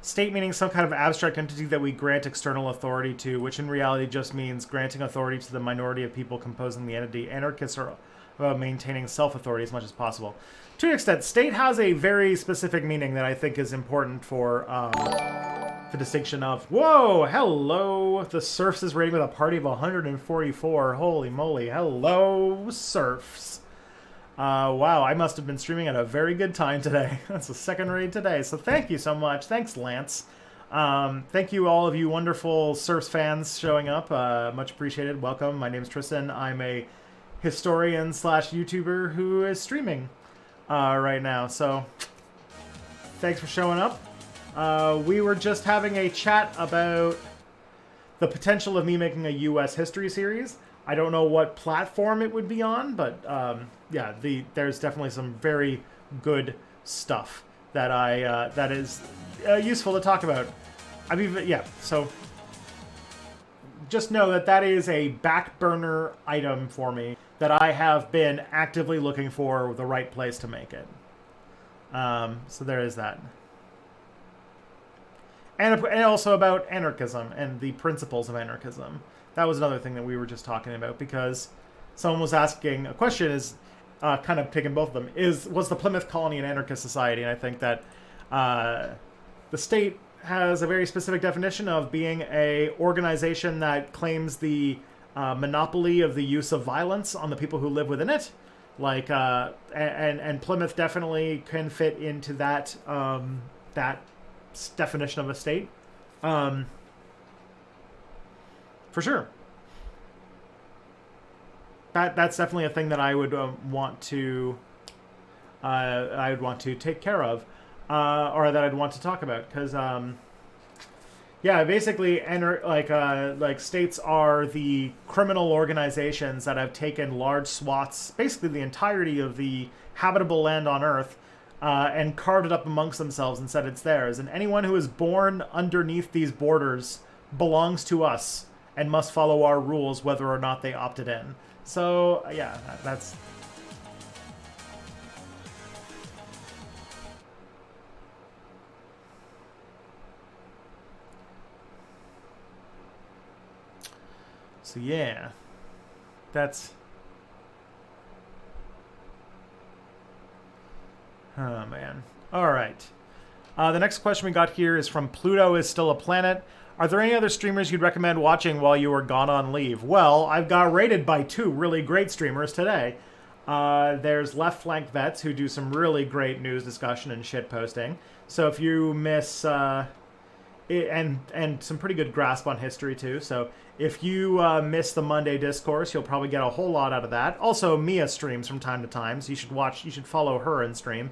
State meaning some kind of abstract entity that we grant external authority to, which in reality just means granting authority to the minority of people composing the entity. Anarchists are about maintaining self-authority as much as possible. To an extent, state has a very specific meaning that I think is important for the distinction of... Whoa! Hello! The Serfs is rating with a party of 144. Holy moly. Hello, Serfs. Wow, I must have been streaming at a very good time today. That's a second raid today, so thank you so much. Thanks, Lance. Thank you, all of you wonderful Serfs fans showing up. Much appreciated. Welcome. My name is Tristan. I'm a historian slash YouTuber who is streaming right now, so thanks for showing up. We were just having a chat about the potential of me making a U.S. history series. I don't know what platform it would be on, but yeah, there's definitely some very good stuff that that is useful to talk about. I mean, yeah. So just know that that is a back burner item for me that I have been actively looking for the right place to make it. So there is that. And also about anarchism and the principles of anarchism. That was another thing that we were just talking about, because someone was asking a question, is kind of taking both of them, was the Plymouth Colony an anarchist society? And I think that the state has a very specific definition of being a organization that claims the monopoly of the use of violence on the people who live within it. Like, and Plymouth definitely can fit into that that definition of a state. For sure. That's definitely a thing that I would want to take care of, or that I'd want to talk about, because yeah, basically, like states are the criminal organizations that have taken large swaths, basically the entirety of the habitable land on Earth, and carved it up amongst themselves and said it's theirs. And anyone who is born underneath these borders belongs to us and must follow our rules whether or not they opted in. So, yeah, that's... So, yeah. That's... Oh, man. All right. The next question we got here is from Pluto is Still a Planet. Are there any other streamers you'd recommend watching while you were gone on leave? Well, I've got rated by two really great streamers today. There's Left Flank Vets, who do some really great news discussion and shit posting. So if you miss... and some pretty good grasp on history, too. So if you miss the Monday Discourse, you'll probably get a whole lot out of that. Also, Mia streams from time to time, so you should follow her and stream.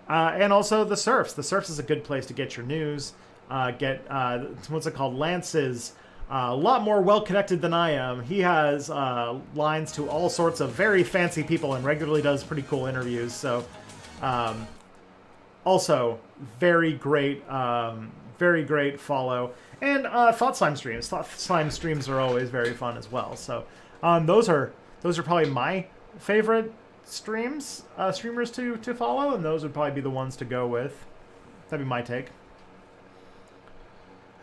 And also the Serfs. The Serfs is a good place to get your news. What's it called? Lance is a lot more well-connected than I am. He has lines to all sorts of very fancy people and regularly does pretty cool interviews. So, also, very great follow. And Thought Slime streams. Thought Slime streams are always very fun as well. So, those are probably my favorite streamers to follow, and those would probably be the ones to go with. That'd be my take.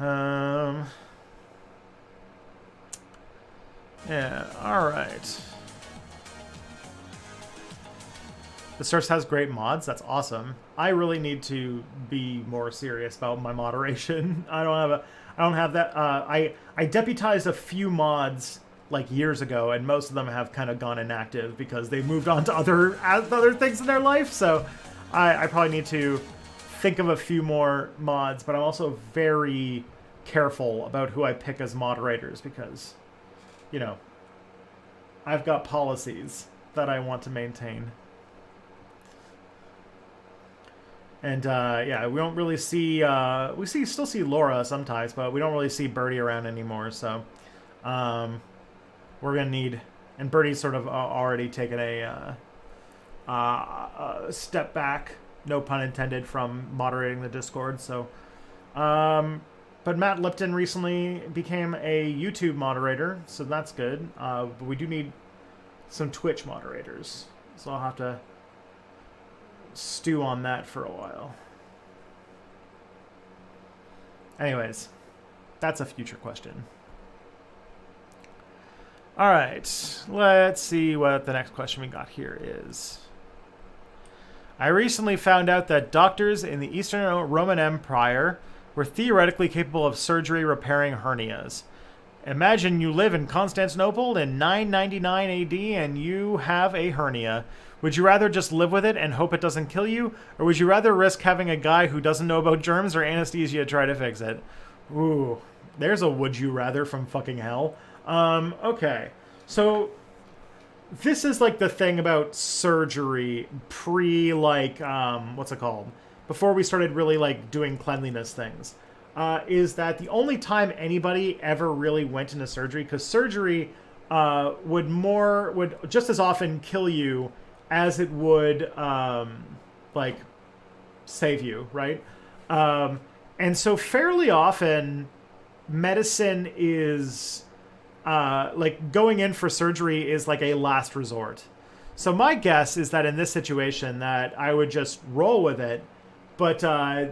Yeah, alright. The Source has great mods, that's awesome. I really need to be more serious about my moderation. I don't have that. I deputized a few mods like years ago, and most of them have kind of gone inactive because they moved on to other things in their life, so I probably need to think of a few more mods, but I'm also very careful about who I pick as moderators because, you know, I've got policies that I want to maintain. And yeah, we don't really see still see Laura sometimes, but we don't really see Birdie around anymore. So we're gonna need, and Birdie's sort of already taken a step back, no pun intended, from moderating the Discord. So, but Matt Lipton recently became a YouTube moderator, so that's good. But we do need some Twitch moderators, so I'll have to stew on that for a while. Anyways, that's a future question. All right, let's see what the next question we got here is. I recently found out that doctors in the Eastern Roman Empire were theoretically capable of surgery repairing hernias. Imagine you live in Constantinople in 999 AD and you have a hernia. Would you rather just live with it and hope it doesn't kill you? Or would you rather risk having a guy who doesn't know about germs or anesthesia try to fix it? Ooh, there's a would you rather from fucking hell. Okay. So this is like the thing about surgery pre, like, what's it called? Before we started really like doing cleanliness things. Is that the only time anybody ever really went into surgery, because surgery would just as often kill you as it would like save you, right? And so fairly often medicine is like going in for surgery is like a last resort. So my guess is that in this situation that I would just roll with it. But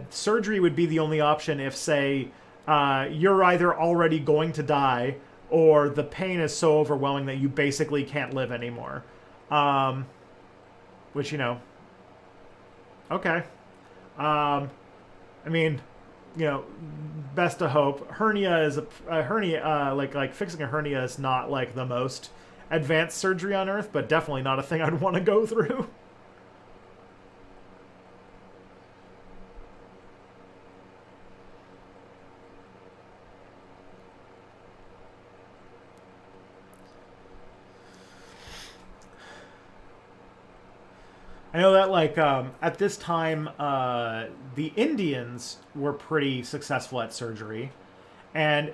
surgery would be the only option if, say, you're either already going to die or the pain is so overwhelming that you basically can't live anymore. Which, you know, okay. I mean, you know, best to hope. Hernia is a hernia, like fixing a hernia is not like the most advanced surgery on earth, but definitely not a thing I'd want to go through. I know that, like, at this time, the Indians were pretty successful at surgery, and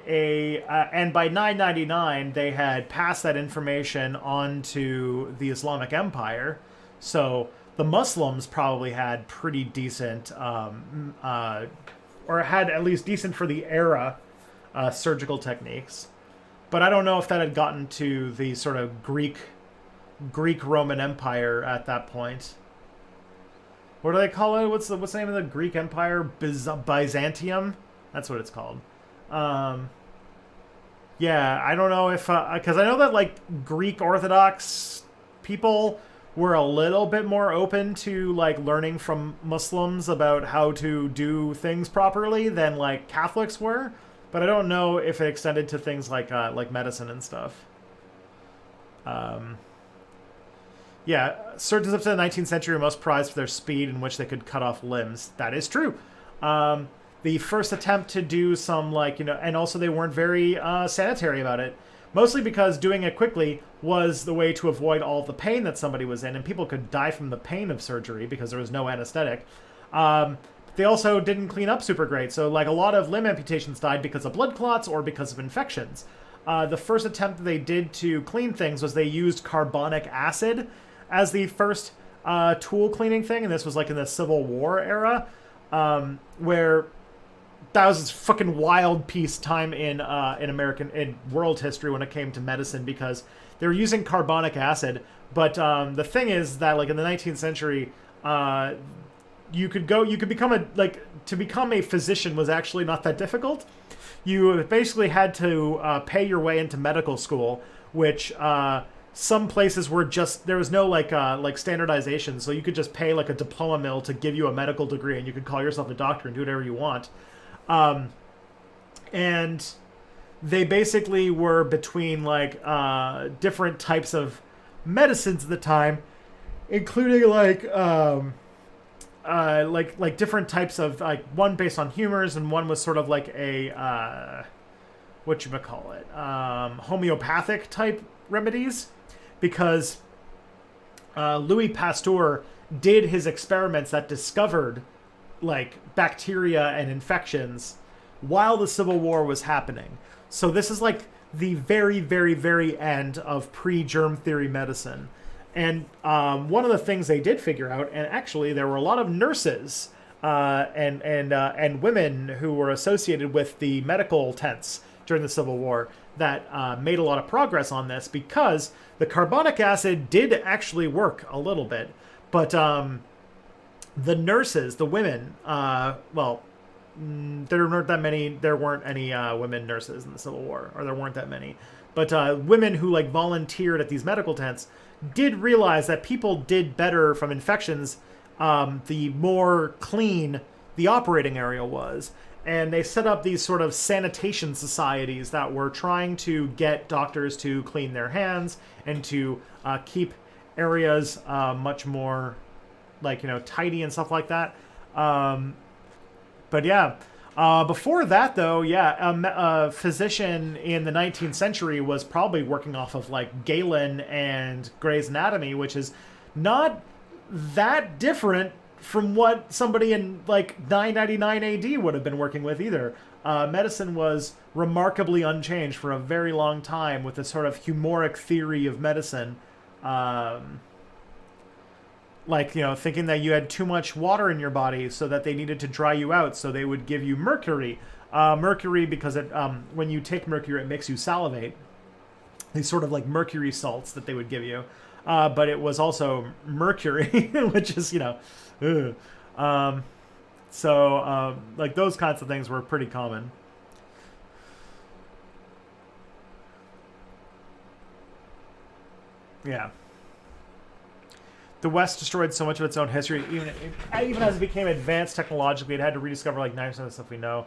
by 999 they had passed that information on to the Islamic Empire. So the Muslims probably had pretty decent, or had at least decent for the era, surgical techniques. But I don't know if that had gotten to the sort of Greek Roman Empire at that point. What do they call it? What's the name of the Greek Empire? Byzantium? That's what it's called. Yeah, I don't know if... because I know that, like, Greek Orthodox people were a little bit more open to, like, learning from Muslims about how to do things properly than, like, Catholics were. But I don't know if it extended to things like medicine and stuff. Yeah, surgeons up to the 19th century were most prized for their speed in which they could cut off limbs. That is true. The first attempt to do some, like, you know, and also they weren't very sanitary about it. Mostly because doing it quickly was the way to avoid all the pain that somebody was in, and people could die from the pain of surgery because there was no anesthetic. They also didn't clean up super great, so, like, a lot of limb amputations died because of blood clots or because of infections. The first attempt that they did to clean things was they used carbonic acid as the first tool cleaning thing, and this was like in the Civil War era, where that was this fucking wild piece time in world history when it came to medicine, because they were using carbonic acid. But the thing is that, like, in the 19th century, you could become to become a physician was actually not that difficult. You basically had to pay your way into medical school, which some places were just, there was no like standardization, so you could just pay like a diploma mill to give you a medical degree, and you could call yourself a doctor and do whatever you want. And they basically were between like different types of medicines at the time, including like different types of, like, one based on humors, and one was sort of like a whatchamacallit, homeopathic type remedies, because Louis Pasteur did his experiments that discovered like bacteria and infections while the Civil War was happening. So this is like the very, very, very end of pre-germ theory medicine. And one of the things they did figure out, and actually there were a lot of nurses and women who were associated with the medical tents during the Civil War that made a lot of progress on this, because the carbonic acid did actually work a little bit. But the nurses, the women, there weren't any women nurses in the Civil War, or there weren't that many. But women who like volunteered at these medical tents did realize that people did better from infections the more clean the operating area was. And they set up these sort of sanitation societies that were trying to get doctors to clean their hands and to keep areas much more tidy and stuff like that. But yeah, before that though, a physician in the 19th century was probably working off of like Galen and Gray's Anatomy, which is not that different from what somebody in like 999 AD would have been working with either. Medicine was remarkably unchanged for a very long time with this sort of humoric theory of medicine. Thinking that you had too much water in your body so that they needed to dry you out, so they would give you mercury. Mercury, because when you take mercury, it makes you salivate. These sort of like mercury salts that they would give you. But it was also mercury, which is, ugh. Those kinds of things were pretty common. Yeah. The West destroyed so much of its own history, even as it became advanced technologically, it had to rediscover like 90% of the stuff we know.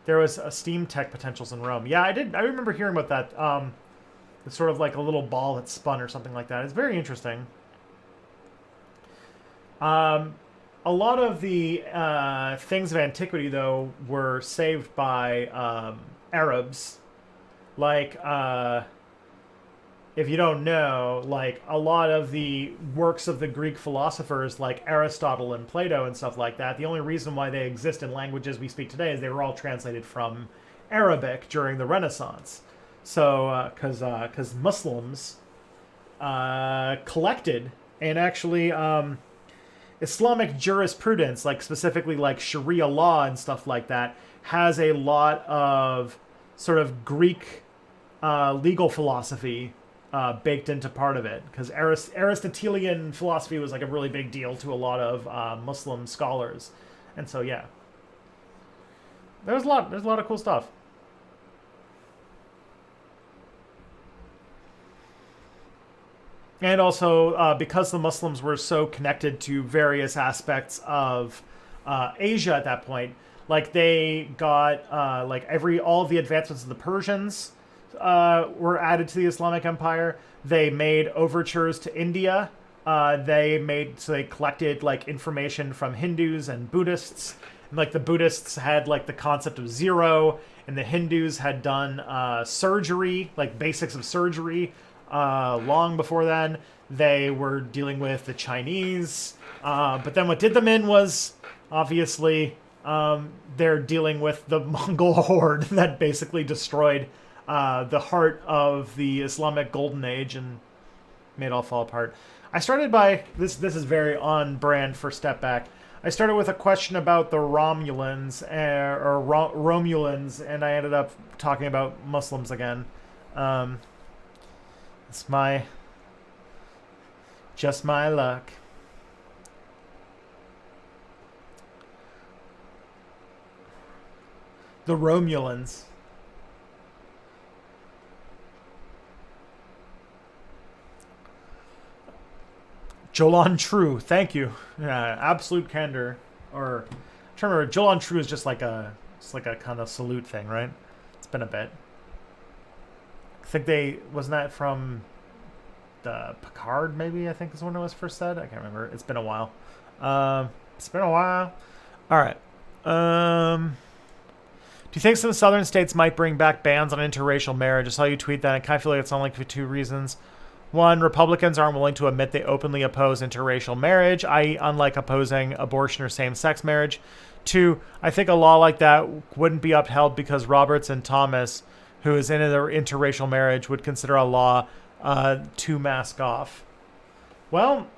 There was steam tech potentials in Rome. Yeah, I remember hearing about that. It's sort of like a little ball that spun or something like that. It's very interesting. A lot of the things of antiquity, though, were saved by Arabs. Like, if you don't know, like, a lot of the works of the Greek philosophers, like Aristotle and Plato and stuff like that, the only reason why they exist in languages we speak today is they were all translated from Arabic during the Renaissance. So, because Muslims collected, and actually Islamic jurisprudence, like specifically like Sharia law and stuff like that, has a lot of sort of Greek legal philosophy baked into part of it, because Aristotelian philosophy was like a really big deal to a lot of Muslim scholars, and so yeah, there's a lot of cool stuff. And also, because the Muslims were so connected to various aspects of Asia at that point, like they got all of the advancements of the Persians were added to the Islamic Empire. They made overtures to India. They collected like information from Hindus and Buddhists. And, like the Buddhists had like the concept of zero, and the Hindus had done surgery, like basics of surgery. Long before then. They were dealing with the Chinese. But then what did them in was, obviously, they're dealing with the Mongol horde that basically destroyed the heart of the Islamic Golden Age and made it all fall apart. I started by, this is very on brand for Step Back. I started with a question about the Romulans, Romulans, and I ended up talking about Muslims again. It's just my luck. The Romulans. Jolan True, thank you. Absolute candor. Or, I'm trying to remember, Jolan True is just like a kind of salute thing, right? It's been a bit. I think wasn't that from the Picard, maybe, I think is when it was first said. I can't remember. It's been a while. All right. Do you think some southern states might bring back bans on interracial marriage? I saw you tweet that. I kind of feel like it's only for two reasons. One, Republicans aren't willing to admit they openly oppose interracial marriage, i.e., unlike opposing abortion or same-sex marriage. Two, I think a law like that wouldn't be upheld because Roberts and Thomas, who is in an interracial marriage, would consider a law to mask off. Well,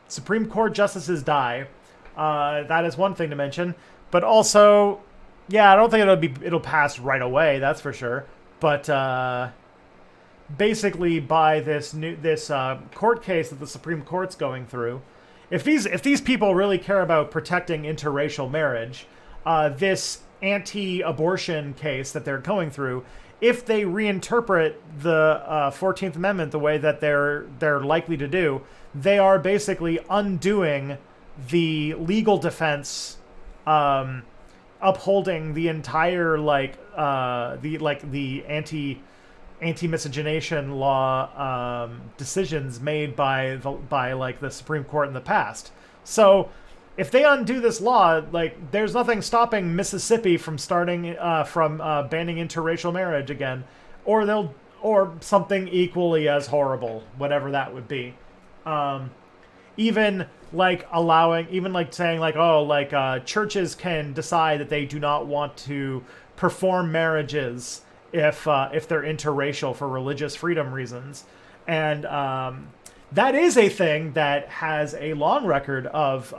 Supreme Court justices die. That is one thing to mention. But also, yeah, I don't think it'll pass right away. That's for sure. But basically, by this court case that the Supreme Court's going through, if these people really care about protecting interracial marriage, this anti-abortion case that they're going through, if they reinterpret the 14th Amendment the way that they're likely to do, they are basically undoing the legal defense, upholding the entire the anti-miscegenation law decisions made by the Supreme Court in the past. So if they undo this law, there's nothing stopping Mississippi from banning interracial marriage again, or something equally as horrible, whatever that would be. Even saying churches can decide that they do not want to perform marriages if they're interracial for religious freedom reasons. And that is a thing that has a long record of,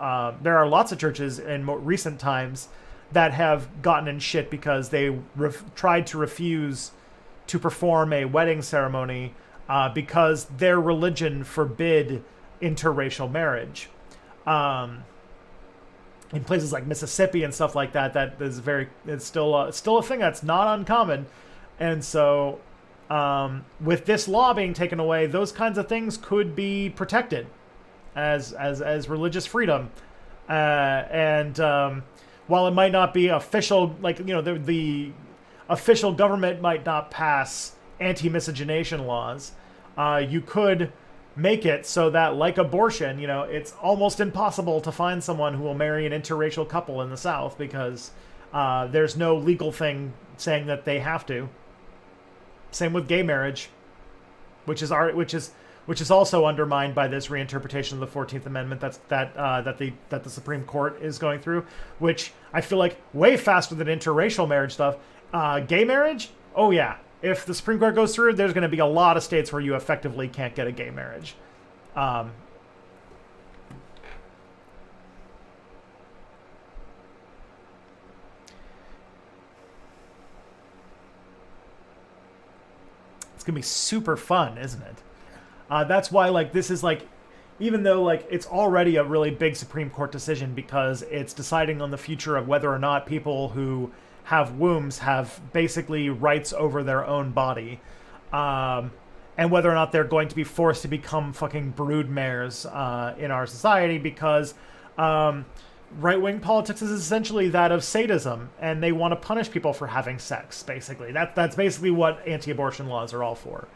there are lots of churches in more recent times that have gotten in shit because they tried to refuse to perform a wedding ceremony because their religion forbid interracial marriage. In places like Mississippi and stuff like that, it's still a thing that's not uncommon. And so with this law being taken away, those kinds of things could be protected as religious freedom. And while it might not be official, the official government might not pass anti-miscegenation laws, you could make it so that, like abortion, it's almost impossible to find someone who will marry an interracial couple in the South because there's no legal thing saying that they have to. Same with gay marriage, which is also undermined by this reinterpretation of the 14th Amendment that the Supreme Court is going through, which I feel like way faster than interracial marriage stuff. Gay marriage? Oh yeah. If the Supreme Court goes through, there's going to be a lot of states where you effectively can't get a gay marriage. It's going to be super fun, isn't it? That's why, this is, even though, it's already a really big Supreme Court decision because it's deciding on the future of whether or not people who have wombs have basically rights over their own body, and whether or not they're going to be forced to become fucking broodmares in our society because right-wing politics is essentially that of sadism, and they want to punish people for having sex, basically. That's basically what anti-abortion laws are all for.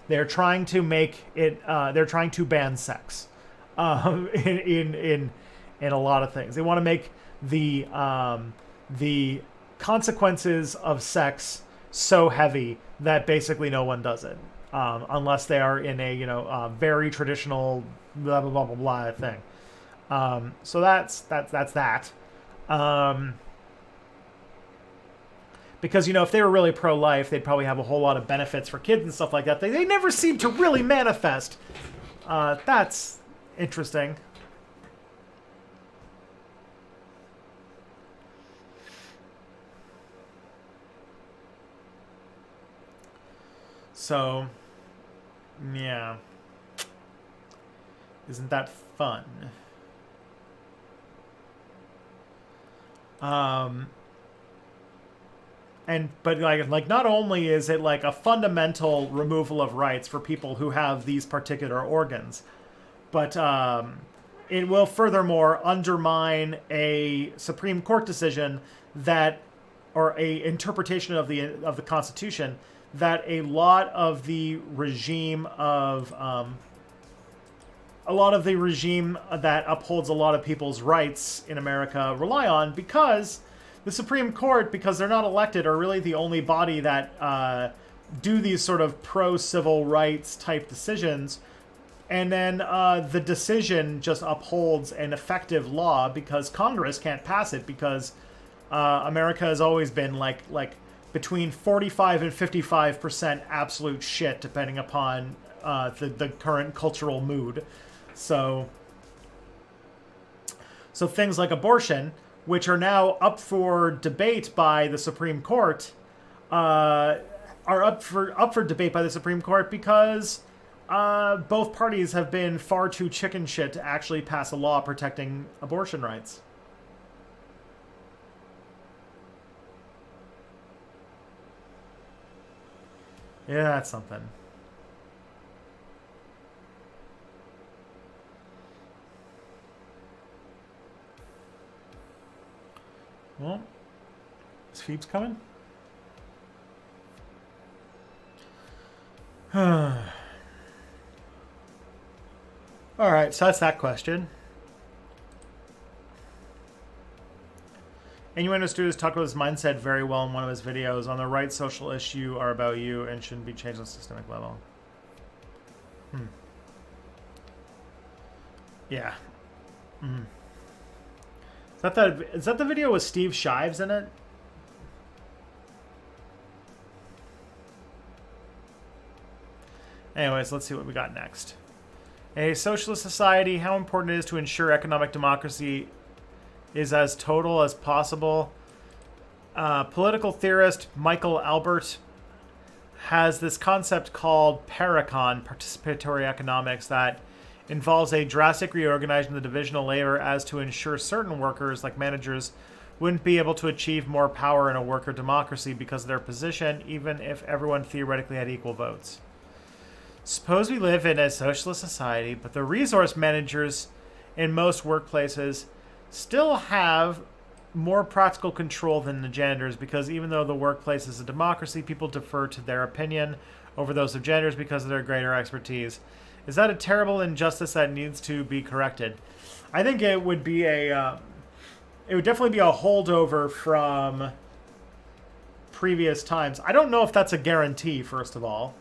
They're trying to make it, they're trying to ban sex in a lot of things. They want to make the consequences of sex so heavy that basically no one does it, unless they are in a very traditional blah blah blah blah blah thing. So that's that. Because if they were really pro-life, they'd probably have a whole lot of benefits for kids and stuff like that. They never seem to really manifest. That's interesting. So, yeah. Isn't that fun? But not only is it a fundamental removal of rights for people who have these particular organs, but it will furthermore undermine a Supreme Court decision or a interpretation of the Constitution that a lot of the regime that upholds a lot of people's rights in America rely on, because the Supreme Court, because they're not elected, are really the only body that do these sort of pro-civil rights type decisions, and then the decision just upholds an effective law because Congress can't pass it because America has always been like between 45 and 55% absolute shit, depending upon the current cultural mood. So things like abortion, which are now up for debate by the Supreme Court, are up for debate by the Supreme Court because both parties have been far too chicken shit to actually pass a law protecting abortion rights. Yeah, that's something. Well, is Phoebe's coming? All right, so that's that question. Anyone who students talked about his mindset very well in one of his videos. On the right, social issue are about you and shouldn't be changed on a systemic level. Yeah. Is that the video with Steve Shives in it? Anyways, let's see what we got next. A socialist society, how important it is to ensure economic democracy is as total as possible. Political theorist Michael Albert has this concept called paracon, participatory economics, that involves a drastic reorganizing of the division of labor as to ensure certain workers, like managers, wouldn't be able to achieve more power in a worker democracy because of their position, even if everyone theoretically had equal votes. Suppose we live in a socialist society, but the resource managers in most workplaces still have more practical control than the janitors, because even though the workplace is a democracy, people defer to their opinion over those of janitors because of their greater expertise. Is that a terrible injustice that needs to be corrected? I think it would be it would definitely be a holdover from previous times. I don't know if that's a guarantee, first of all,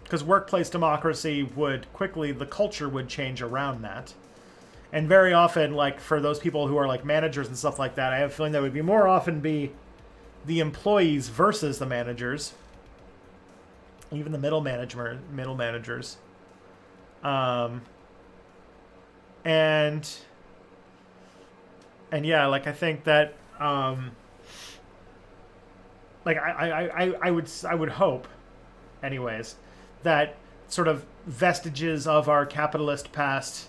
because workplace democracy would quickly, the culture would change around that. And very often, like, for those people who are, like, managers and stuff like that, I have a feeling that would be more often be the employees versus the managers. Even the middle managers. And yeah, like, I think that, like, I would hope, anyways, that sort of vestiges of our capitalist past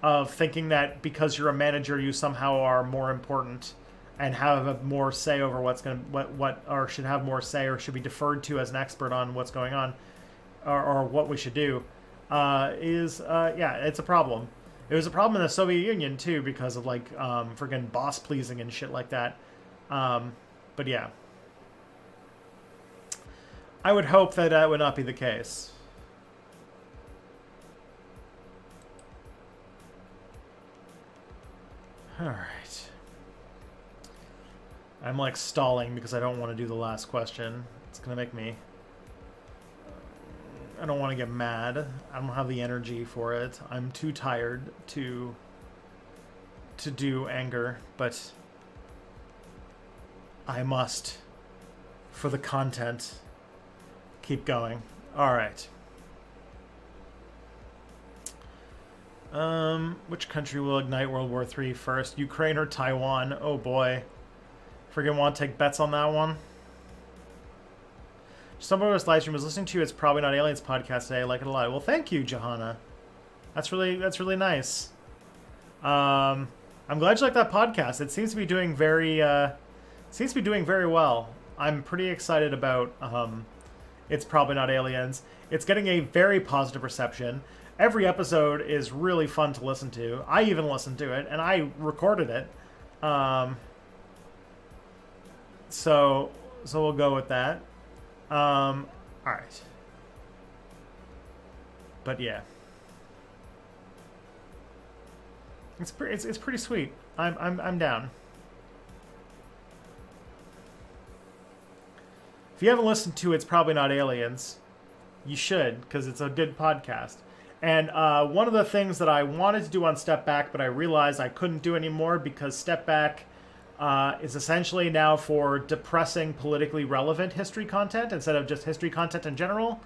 of thinking that because you're a manager, you somehow are more important and have a more say over what or should have more say or should be deferred to as an expert on what's going on or what we should do yeah, it's a problem. It was a problem in the Soviet Union too because of like friggin' boss pleasing and shit like that. But yeah, I would hope that that would not be the case. All right. I'm like stalling because I don't want to do the last question. It's going to make me... I don't want to get mad. I don't have the energy for it. I'm too tired to do anger, but I must, for the content, keep going. All right. Which country will ignite World War III first? Ukraine or Taiwan? Oh boy. Friggin' want to take bets on that one? Someone was live stream was listening to you. It's Probably Not Aliens podcast today. I like it a lot. Well, thank you, Johanna. That's really nice. I'm glad you like that podcast. It seems to be doing very well. I'm pretty excited about It's Probably Not Aliens. It's getting a very positive reception. Every episode is really fun to listen to. I even listened to it, and I recorded it. So we'll go with that. All right. But yeah, it's pretty sweet. I'm down. If you haven't listened to It's Probably Not Aliens, you should, because it's a good podcast. And one of the things that I wanted to do on Step Back, but I realized I couldn't do anymore because Step Back is essentially now for depressing politically relevant history content instead of just history content in general.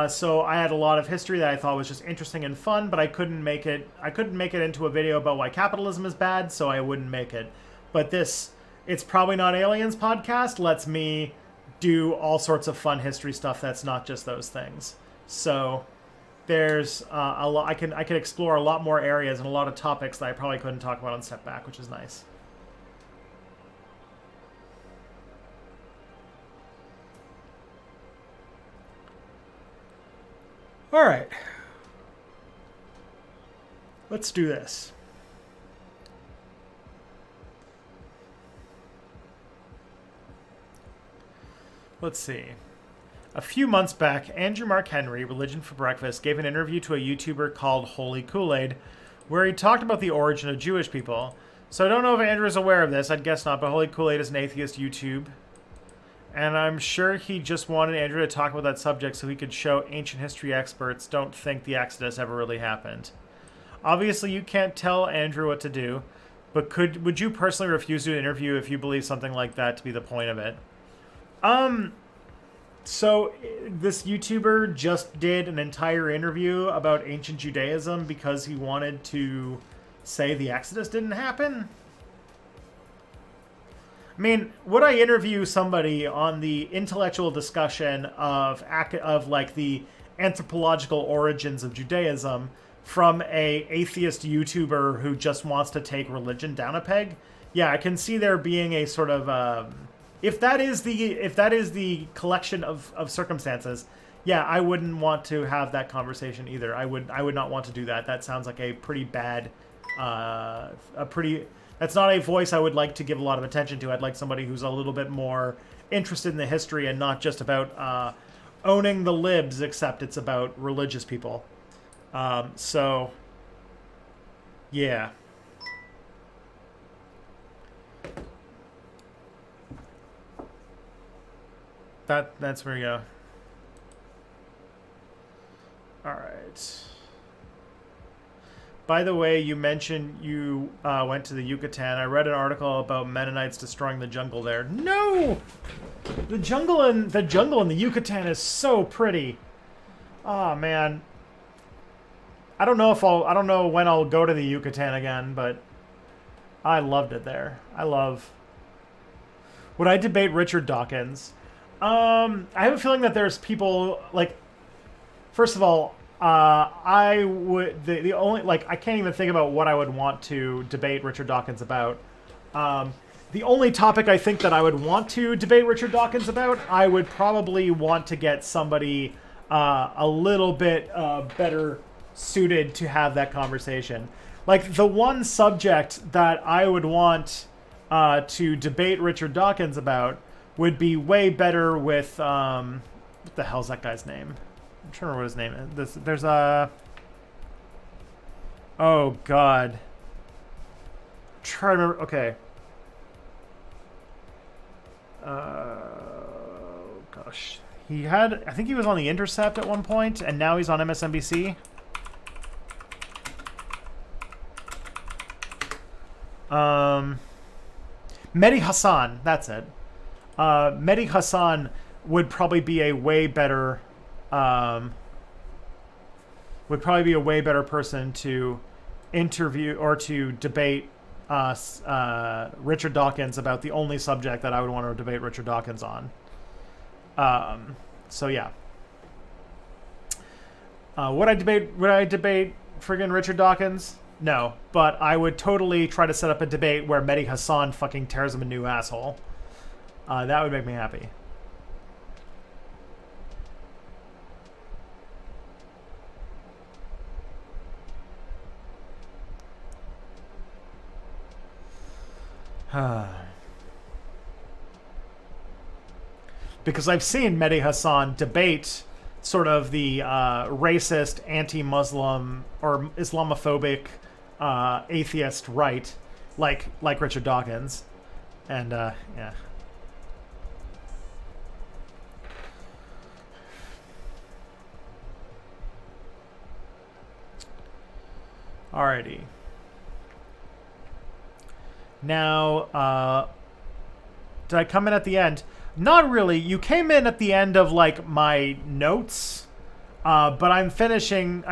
So I had a lot of history that I thought was just interesting and fun, but I couldn't make it into a video about why capitalism is bad, so I wouldn't make it. But this It's Probably Not Aliens podcast lets me do all sorts of fun history stuff that's not just those things. So there's a lot I can explore a lot more areas and a lot of topics that I probably couldn't talk about on Step Back, which is nice. All right. Let's do this. Let's see. A few months back, Andrew Mark Henry, Religion for Breakfast, gave an interview to a YouTuber called Holy Kool-Aid, where he talked about the origin of Jewish people. So I don't know if Andrew is aware of this. I'd guess not, but Holy Kool-Aid is an atheist YouTube. And I'm sure he just wanted Andrew to talk about that subject so he could show ancient history experts don't think the Exodus ever really happened. Obviously, you can't tell Andrew what to do, but would you personally refuse to do an interview if you believe something like that to be the point of it? So this YouTuber just did an entire interview about ancient Judaism because he wanted to say the Exodus didn't happen? I mean, would I interview somebody on the intellectual discussion of like the anthropological origins of Judaism from a atheist YouTuber who just wants to take religion down a peg? Yeah, I can see there being a sort of if that is the collection of circumstances, yeah, I wouldn't want to have that conversation either. I would not want to do that. That sounds like a pretty bad that's not a voice I would like to give a lot of attention to. I'd like somebody who's a little bit more interested in the history and not just about owning the libs, except it's about religious people. So, yeah. That's where we go. All right. By the way, you mentioned you went to the Yucatan. I read an article about Mennonites destroying the jungle there. No, the jungle in the Yucatan is so pretty. Oh man, I don't know when I'll go to the Yucatan again, but I loved it there. Would I debate Richard Dawkins? I have a feeling that there's people like. First of all. I would the only I can't even think about what I would want to debate Richard Dawkins about. The only topic I think that I would want to debate Richard Dawkins about, I would probably want to get somebody a little bit better suited to have that conversation. Like the one subject that I would want to debate Richard Dawkins about would be way better with what the hell's that guy's name? I'm trying to remember what his name is. There's a... Oh, God. Try to remember... Okay. Gosh. He had... I think he was on The Intercept at one point, and now he's on MSNBC. Mehdi Hassan. That's it. Mehdi Hassan would probably be a way better... would probably be a way better person to interview or to debate Richard Dawkins about the only subject that I would want to debate Richard Dawkins on. So yeah. Would I debate friggin' Richard Dawkins? No, but I would totally try to set up a debate where Mehdi Hassan fucking tears him a new asshole. That would make me happy. Because I've seen Mehdi Hassan debate sort of the racist, anti-Muslim, or Islamophobic atheist right, like Richard Dawkins, and yeah. Alrighty. Now, did I come in at the end? Not really. You came in at the end of like my notes, but I'm finishing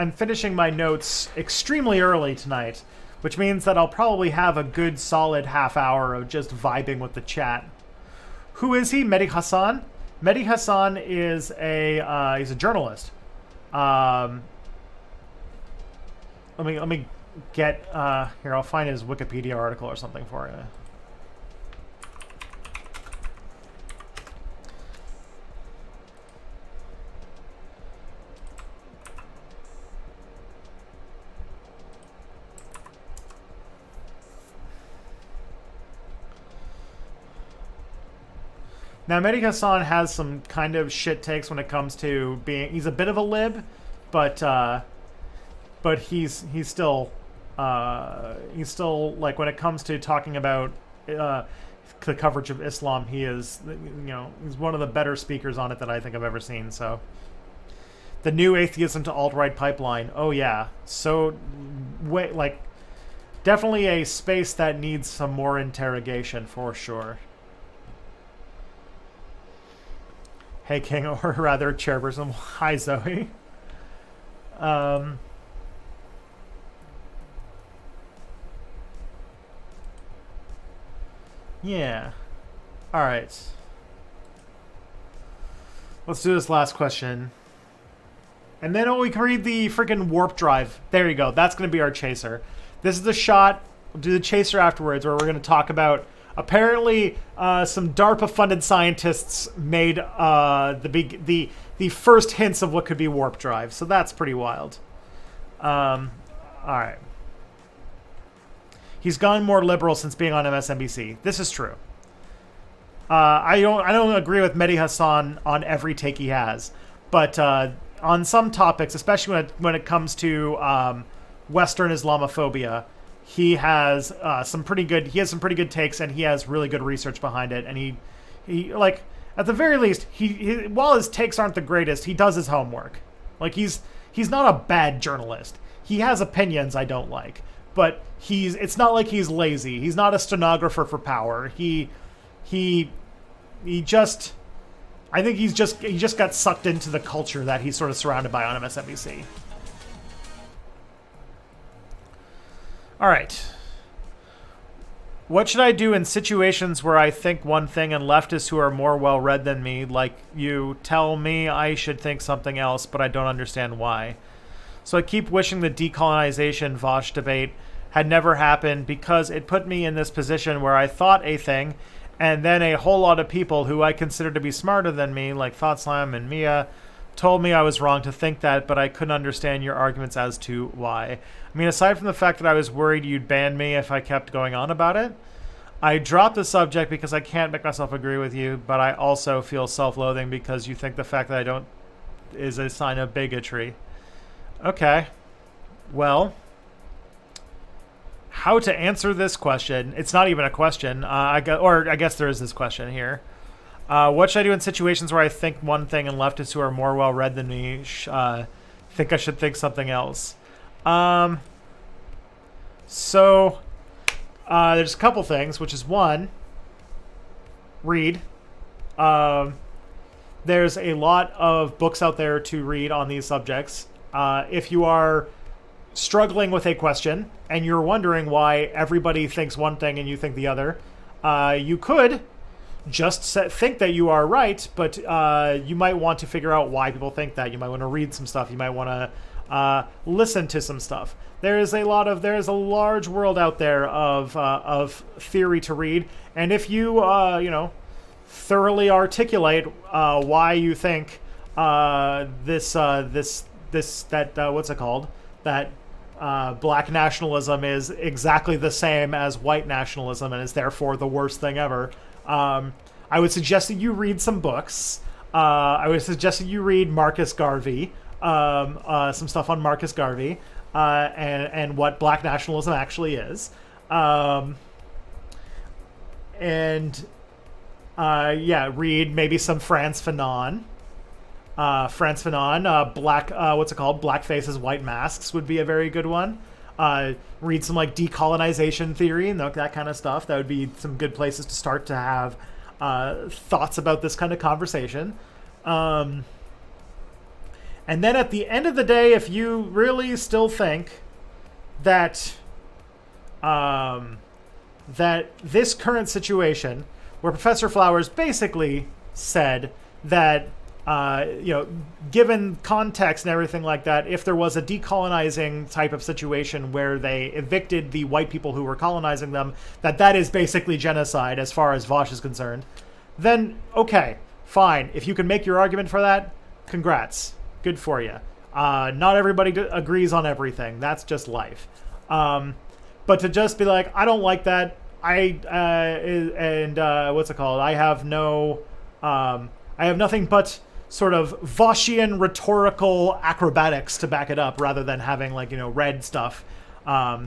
my notes extremely early tonight, which means that I'll probably have a good solid half hour of just vibing with the chat. Who is he? Mehdi Hassan. Mehdi Hassan is he's a journalist. Let me get here. I'll find his Wikipedia article or something for you. Now, Mehdi Hassan has some kind of shit takes when it comes to being. He's a bit of a lib, but he's still like when it comes to talking about the coverage of Islam, he is, he's one of the better speakers on it that I think I've ever seen. So, the new atheism to alt-right pipeline. Oh yeah, so definitely a space that needs some more interrogation for sure. Hey King, or rather Chairperson. Hi Zoe. Yeah. Alright. Let's do this last question. And then we can read the freaking warp drive. There you go. That's going to be our chaser. This is the shot. We'll do the chaser afterwards, where we're going to talk about apparently some DARPA-funded scientists made the first hints of what could be warp drive. So that's pretty wild. All right. He's gone more liberal since being on MSNBC. This is true. I don't agree with Mehdi Hassan on every take he has, but on some topics, especially when it comes to Western Islamophobia, he has some pretty good takes, and he has really good research behind it. And he like, at the very least, he while his takes aren't the greatest, he does his homework. Like, he's not a bad journalist. He has opinions I don't like, but it's not like he's lazy. He's not a stenographer for power. He just got sucked into the culture that he's sort of surrounded by on MSNBC. All right. What should I do in situations where I think one thing and leftists who are more well-read than me, like you, tell me I should think something else, but I don't understand why? So I keep wishing the decolonization Vosh debate had never happened, because it put me in this position where I thought a thing, and then a whole lot of people who I consider to be smarter than me, like ThoughtSlam and Mia, told me I was wrong to think that, but I couldn't understand your arguments as to why. I mean, aside from the fact that I was worried you'd ban me if I kept going on about it, I dropped the subject because I can't make myself agree with you, but I also feel self-loathing because you think the fact that I don't is a sign of bigotry. Okay. Well, how to answer this question? It's not even a question. I guess there is this question here. What should I do in situations where I think one thing and leftists who are more well-read than me think I should think something else? So there's a couple things, which is one, read. There's a lot of books out there to read on these subjects. If you are struggling with a question and you're wondering why everybody thinks one thing and you think the other, you could just think that you are right, but you might want to figure out why people think that. You might want to read some stuff. You might want to listen to some stuff. There is a large world out there of theory to read, and if you thoroughly articulate why you think that black nationalism is exactly the same as white nationalism and is therefore the worst thing ever, I would suggest that you read some books. I would suggest that you read Marcus Garvey, some stuff on Marcus Garvey, and what black nationalism actually is. Read maybe some Frantz Fanon. Black Faces, White Masks would be a very good one. read some like decolonization theory and that kind of stuff. That would be some good places to start to have thoughts about this kind of conversation. And then at the end of the day, if you really still think that that this current situation, where Professor Flowers basically said that, given context and everything like that, if there was a decolonizing type of situation where they evicted the white people who were colonizing them, that is basically genocide as far as Vosh is concerned, then okay, fine. If you can make your argument for that, congrats. Good for you. Not everybody agrees on everything. That's just life. But to just be like, I don't like that. What's it called? I have nothing but sort of Voschian rhetorical acrobatics to back it up, rather than having read stuff. I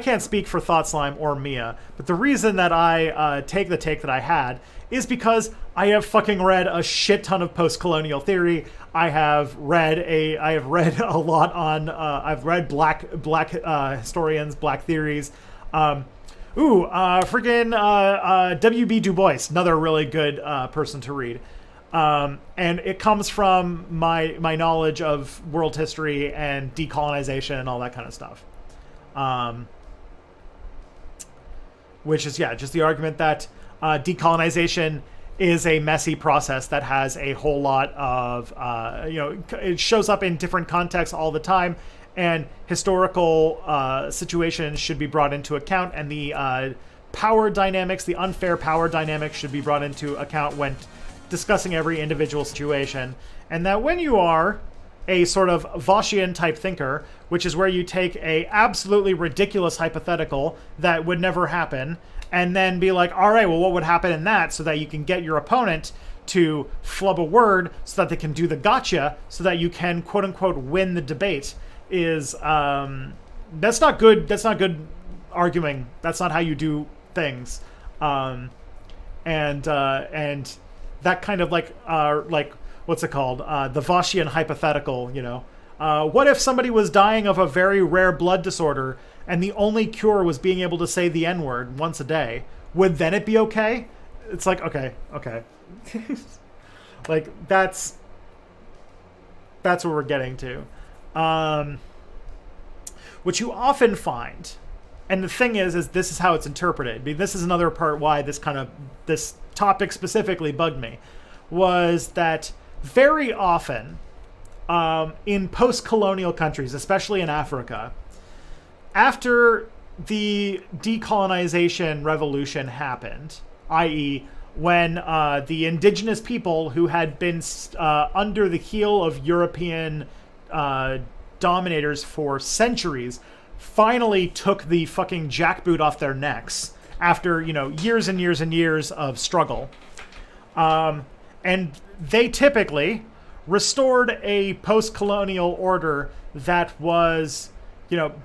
can't speak for Thought Slime or Mia, but the reason that I take the take that I had is because I have fucking read a shit ton of post-colonial theory. I've read a lot on I've read black historians, black theories. W.B. Du Bois, another really good person to read. And it comes from my knowledge of world history and decolonization and all that kind of stuff. Which is, just the argument that decolonization is a messy process that has a whole lot of, it shows up in different contexts all the time, and historical situations should be brought into account, and the power dynamics, the unfair power dynamics should be brought into account when discussing every individual situation. And that when you are a sort of Voschian type thinker, which is where you take a absolutely ridiculous hypothetical that would never happen, and then be like, all right, well, what would happen in that, so that you can get your opponent to flub a word so that they can do the gotcha, so that you can quote unquote win the debate, is that's not good. That's not good arguing. That's not how you do things. And that kind of like what's it called? The Voschian hypothetical, what if somebody was dying of a very rare blood disorder and the only cure was being able to say the N-word once a day? Would then it be okay? It's like, okay. Like, that's what we're getting to. What you often find, and the thing is this is how it's interpreted. I mean, this is another part why this topic specifically bugged me, was that very often in post-colonial countries, especially in Africa, after the decolonization revolution happened, i.e., when the indigenous people who had been under the heel of European dominators for centuries finally took the fucking jackboot off their necks after, years and years and years of struggle. And they typically restored a post-colonial order that was,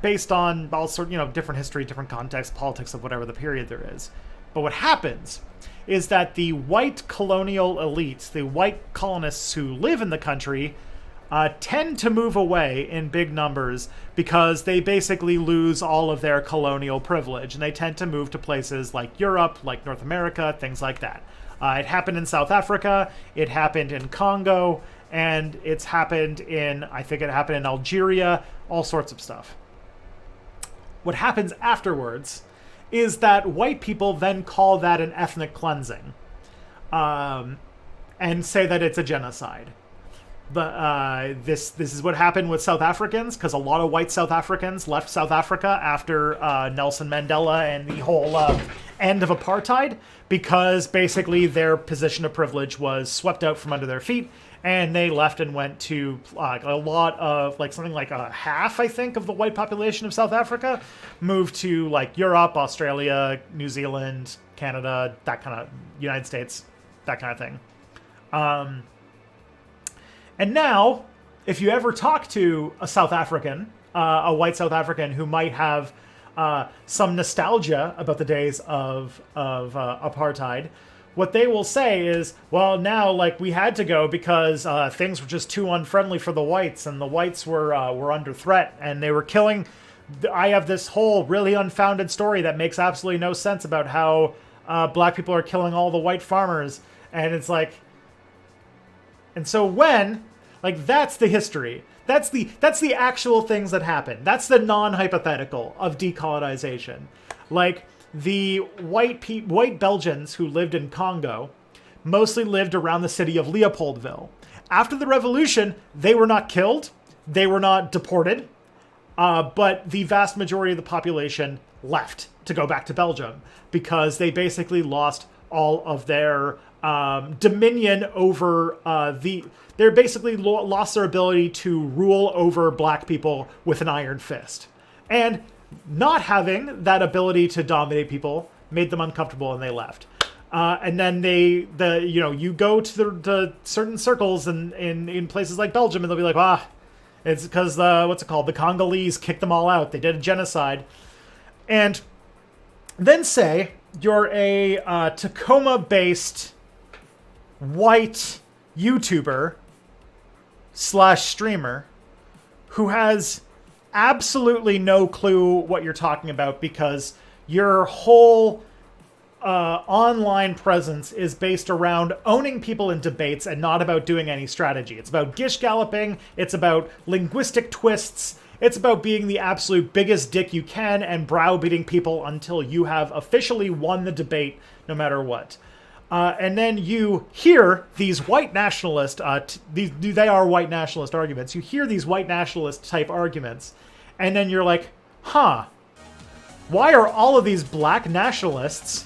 based on all sorts, different history, different context, politics of whatever the period there is. But what happens is that the white colonial elites, the white colonists who live in the country, tend to move away in big numbers because they basically lose all of their colonial privilege, and they tend to move to places like Europe, like North America, things like that. It happened in South Africa, it happened in Congo, and I think it happened in Algeria, all sorts of stuff. What happens afterwards is that white people then call that an ethnic cleansing, and say that it's a genocide. But this is what happened with South Africans, because a lot of white South Africans left South Africa after Nelson Mandela and the whole end of apartheid, because basically their position of privilege was swept out from under their feet, and they left and went to a lot of, something like a half, I think, of the white population of South Africa moved to Europe, Australia, New Zealand, Canada, that kind of, United States, that kind of thing. And now, if you ever talk to a South African, a white South African who might have some nostalgia about the days of apartheid, what they will say is, well, now, like, we had to go because things were just too unfriendly for the whites, and the whites were under threat, and they were killing. I have this whole really unfounded story that makes absolutely no sense about how black people are killing all the white farmers, and it's like, and so when, like, that's the history. That's the actual things that happen. That's the non-hypothetical of decolonization. Like, the white Belgians who lived in Congo mostly lived around the city of Leopoldville. After the revolution, they were not killed, they were not deported, but the vast majority of the population left to go back to Belgium because they basically lost all of their dominion over they basically lost their ability to rule over black people with an iron fist. And not having that ability to dominate people made them uncomfortable, and they left. And then you go to the certain circles in places like Belgium, and they'll be like, it's because the Congolese kicked them all out. They did a genocide. And then say you're a Tacoma-based white YouTuber / streamer who has absolutely no clue what you're talking about because your whole online presence is based around owning people in debates and not about doing any strategy. It's about gish galloping. It's about linguistic twists. It's about being the absolute biggest dick you can and browbeating people until you have officially won the debate, no matter what. And then you hear these white nationalist, they are white nationalist arguments. You hear these white nationalist type arguments, and then you're like, why are all of these black nationalists,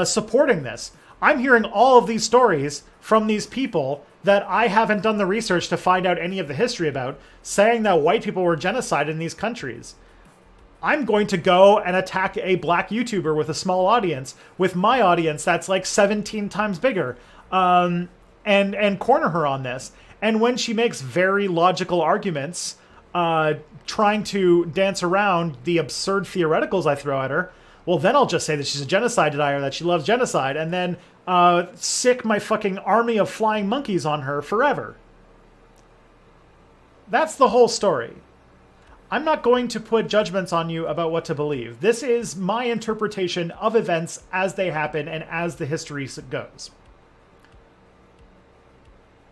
supporting this? I'm hearing all of these stories from these people that I haven't done the research to find out any of the history about, saying that white people were genocided in these countries. I'm going to go and attack a black YouTuber with a small audience, with my audience that's like 17 times bigger, and corner her on this. And when she makes very logical arguments, trying to dance around the absurd theoreticals I throw at her, well, then I'll just say that she's a genocide denier, that she loves genocide, and then sick my fucking army of flying monkeys on her forever. That's the whole story. I'm not going to put judgments on you about what to believe. This is my interpretation of events as they happen and as the history goes.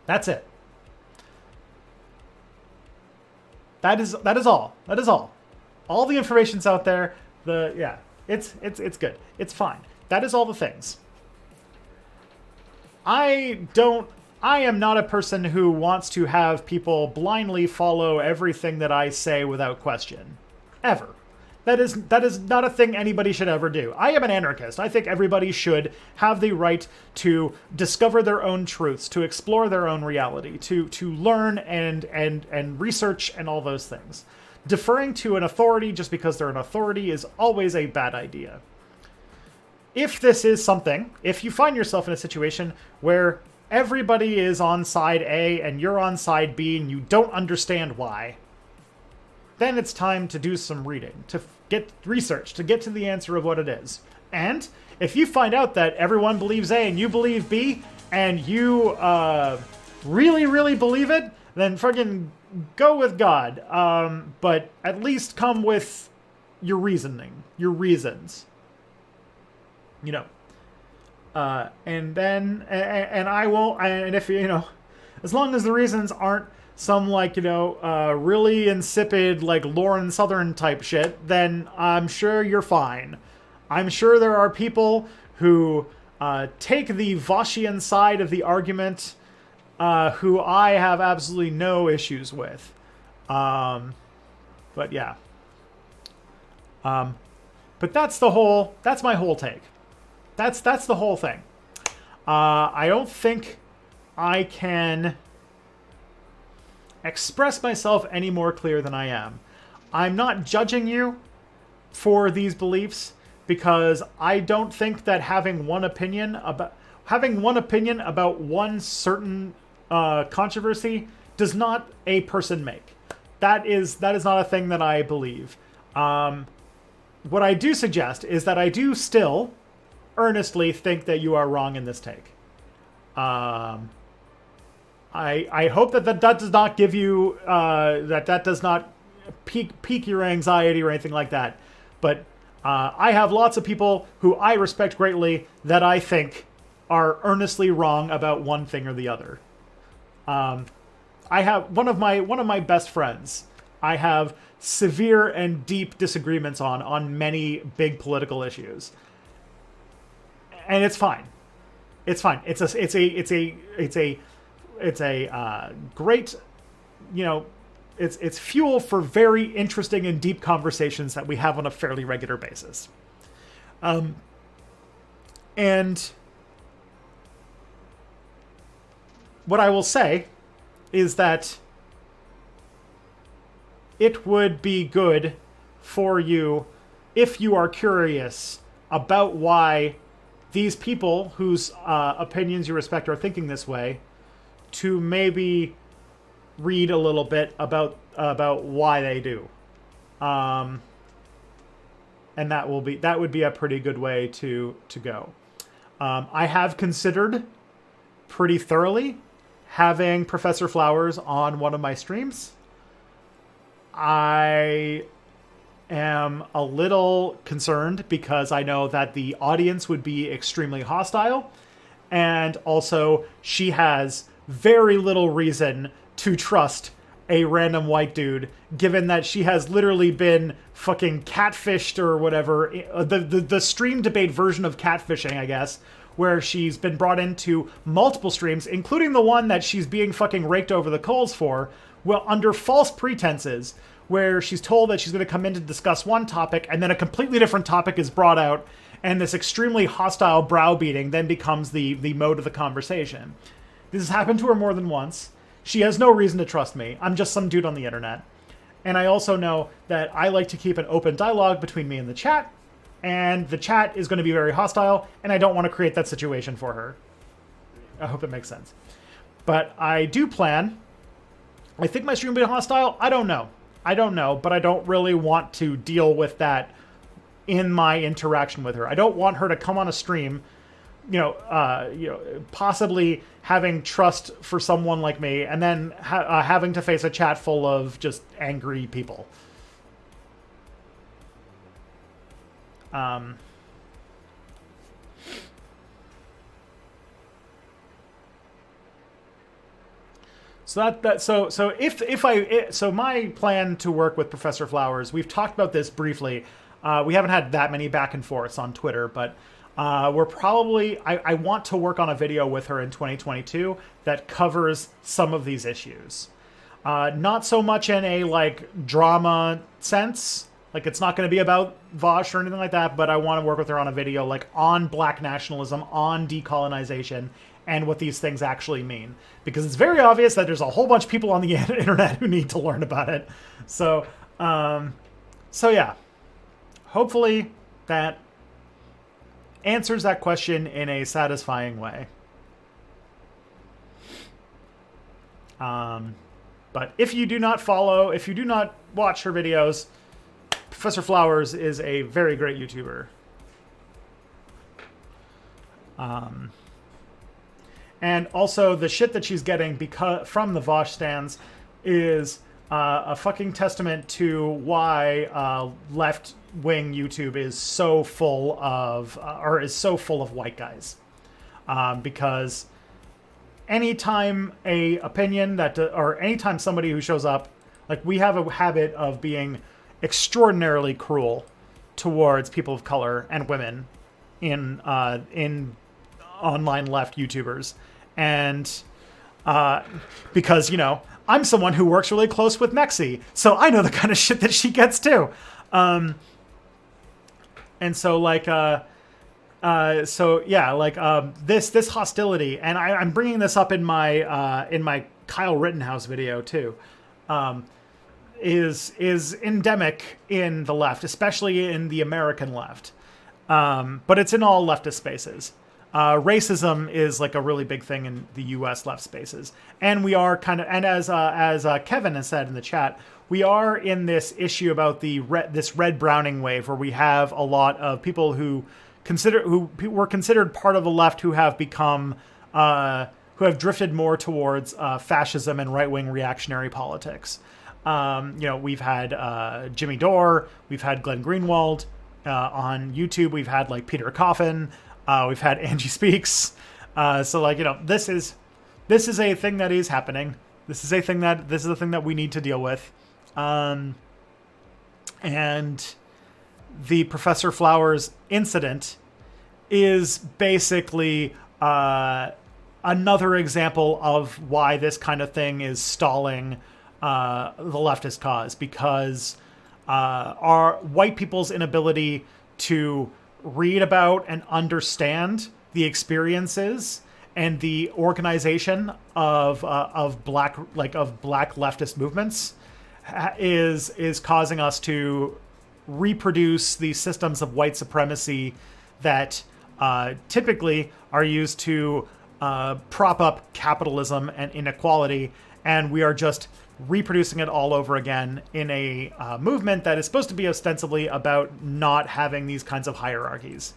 That's it. That is all. That is all. All the information's out there. It's good. It's fine. That is all the things. I am not a person who wants to have people blindly follow everything that I say without question. Ever. That is not a thing anybody should ever do. I am an anarchist. I think everybody should have the right to discover their own truths, to explore their own reality, to learn and research and all those things. Deferring to an authority just because they're an authority is always a bad idea. If this is something, if you find yourself in a situation where everybody is on side A and you're on side B and you don't understand why, then it's time to do some reading, to get research, to get to the answer of what it is. And if you find out that everyone believes A and you believe B, and you really, really believe it, then fucking go with God. But at least come with your reasoning, your reasons. You know. And I won't, and if, as long as the reasons aren't some, really insipid, Lauren Southern type shit, then I'm sure you're fine. I'm sure there are people who take the Voschian side of the argument, who I have absolutely no issues with. But yeah. But that's my whole take. That's the whole thing. I don't think I can express myself any more clear than I am. I'm not judging you for these beliefs because I don't think that having one opinion about one certain controversy does not a person make. That is not a thing that I believe. what I do suggest is that I do still earnestly think that you are wrong in this take. I hope that does not give you that does not pique your anxiety or anything like that. But I have lots of people who I respect greatly that I think are earnestly wrong about one thing or the other. I have one of my best friends. I have severe and deep disagreements on many big political issues, and it's fine. It's fine. It's a great, it's fuel for very interesting and deep conversations that we have on a fairly regular basis. And what I will say is that it would be good for you, if you are curious about why these people whose opinions you respect are thinking this way, to maybe read a little bit about why they do, and that would be a pretty good way to go. I have considered pretty thoroughly having Professor Flowers on one of my streams. I am a little concerned because I know that the audience would be extremely hostile, and also she has very little reason to trust a random white dude, given that she has literally been fucking catfished or whatever, the stream debate version of catfishing, I guess, where she's been brought into multiple streams, including the one that she's being fucking raked over the coals for, well, under false pretenses, where she's told that she's going to come in to discuss one topic, and then a completely different topic is brought out, and this extremely hostile browbeating then becomes the mode of the conversation. This has happened to her more than once. She has no reason to trust me. I'm just some dude on the internet. And I also know that I like to keep an open dialogue between me and the chat, and the chat is going to be very hostile, and I don't want to create that situation for her. I hope it makes sense. But I do plan. I think my stream will be hostile. I don't know, but I don't really want to deal with that in my interaction with her. I don't want her to come on a stream, possibly having trust for someone like me, and then having to face a chat full of just angry people. So my plan to work with Professor Flowers, we've talked about this briefly. We haven't had that many back and forths on Twitter, but we're probably, I want to work on a video with her in 2022 that covers some of these issues. Not so much in a drama sense, it's not going to be about Vosh or anything like that, but I want to work with her on a video on black nationalism, on decolonization, and what these things actually mean. Because it's very obvious that there's a whole bunch of people on the internet who need to learn about it. So yeah. Hopefully that answers that question in a satisfying way. But if you do not watch her videos, Professor Flowers is a very great YouTuber. And also the shit that she's getting from the Vosh stands is a fucking testament to why left-wing YouTube is so full of white guys. Because anytime a opinion or anytime somebody who shows up, we have a habit of being extraordinarily cruel towards people of color and women in online left YouTubers. And because, I'm someone who works really close with Mexi, so I know the kind of shit that she gets too. And so this hostility, and I'm bringing this up in my Kyle Rittenhouse video too, is endemic in the left, especially in the American left. But it's in all leftist spaces. Racism is a really big thing in the U.S. left spaces, and we are and as Kevin has said in the chat, we are in this issue about this red browning wave, where we have a lot of people who were considered part of the left who have become who have drifted more towards fascism and right-wing reactionary politics. We've had Jimmy Dore, we've had Glenn Greenwald on YouTube, we've had like Peter Coffin, we've had Angie Speaks. This is a thing that is happening. This is a thing that we need to deal with. And the Professor Flowers incident is basically another example of why this kind of thing is stalling the leftist cause, because our white people's inability to read about and understand the experiences and the organization of black leftist movements is causing us to reproduce the systems of white supremacy that typically are used to prop up capitalism and inequality, and we are just reproducing it all over again in a movement that is supposed to be ostensibly about not having these kinds of hierarchies.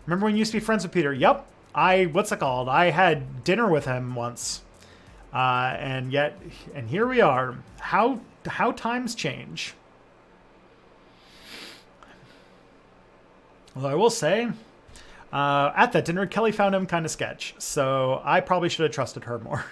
Remember when you used to be friends with Peter? Yep. I had dinner with him once. And here we are. How times change. Although I will say, at that dinner, Kelly found him kind of sketch. So I probably should have trusted her more.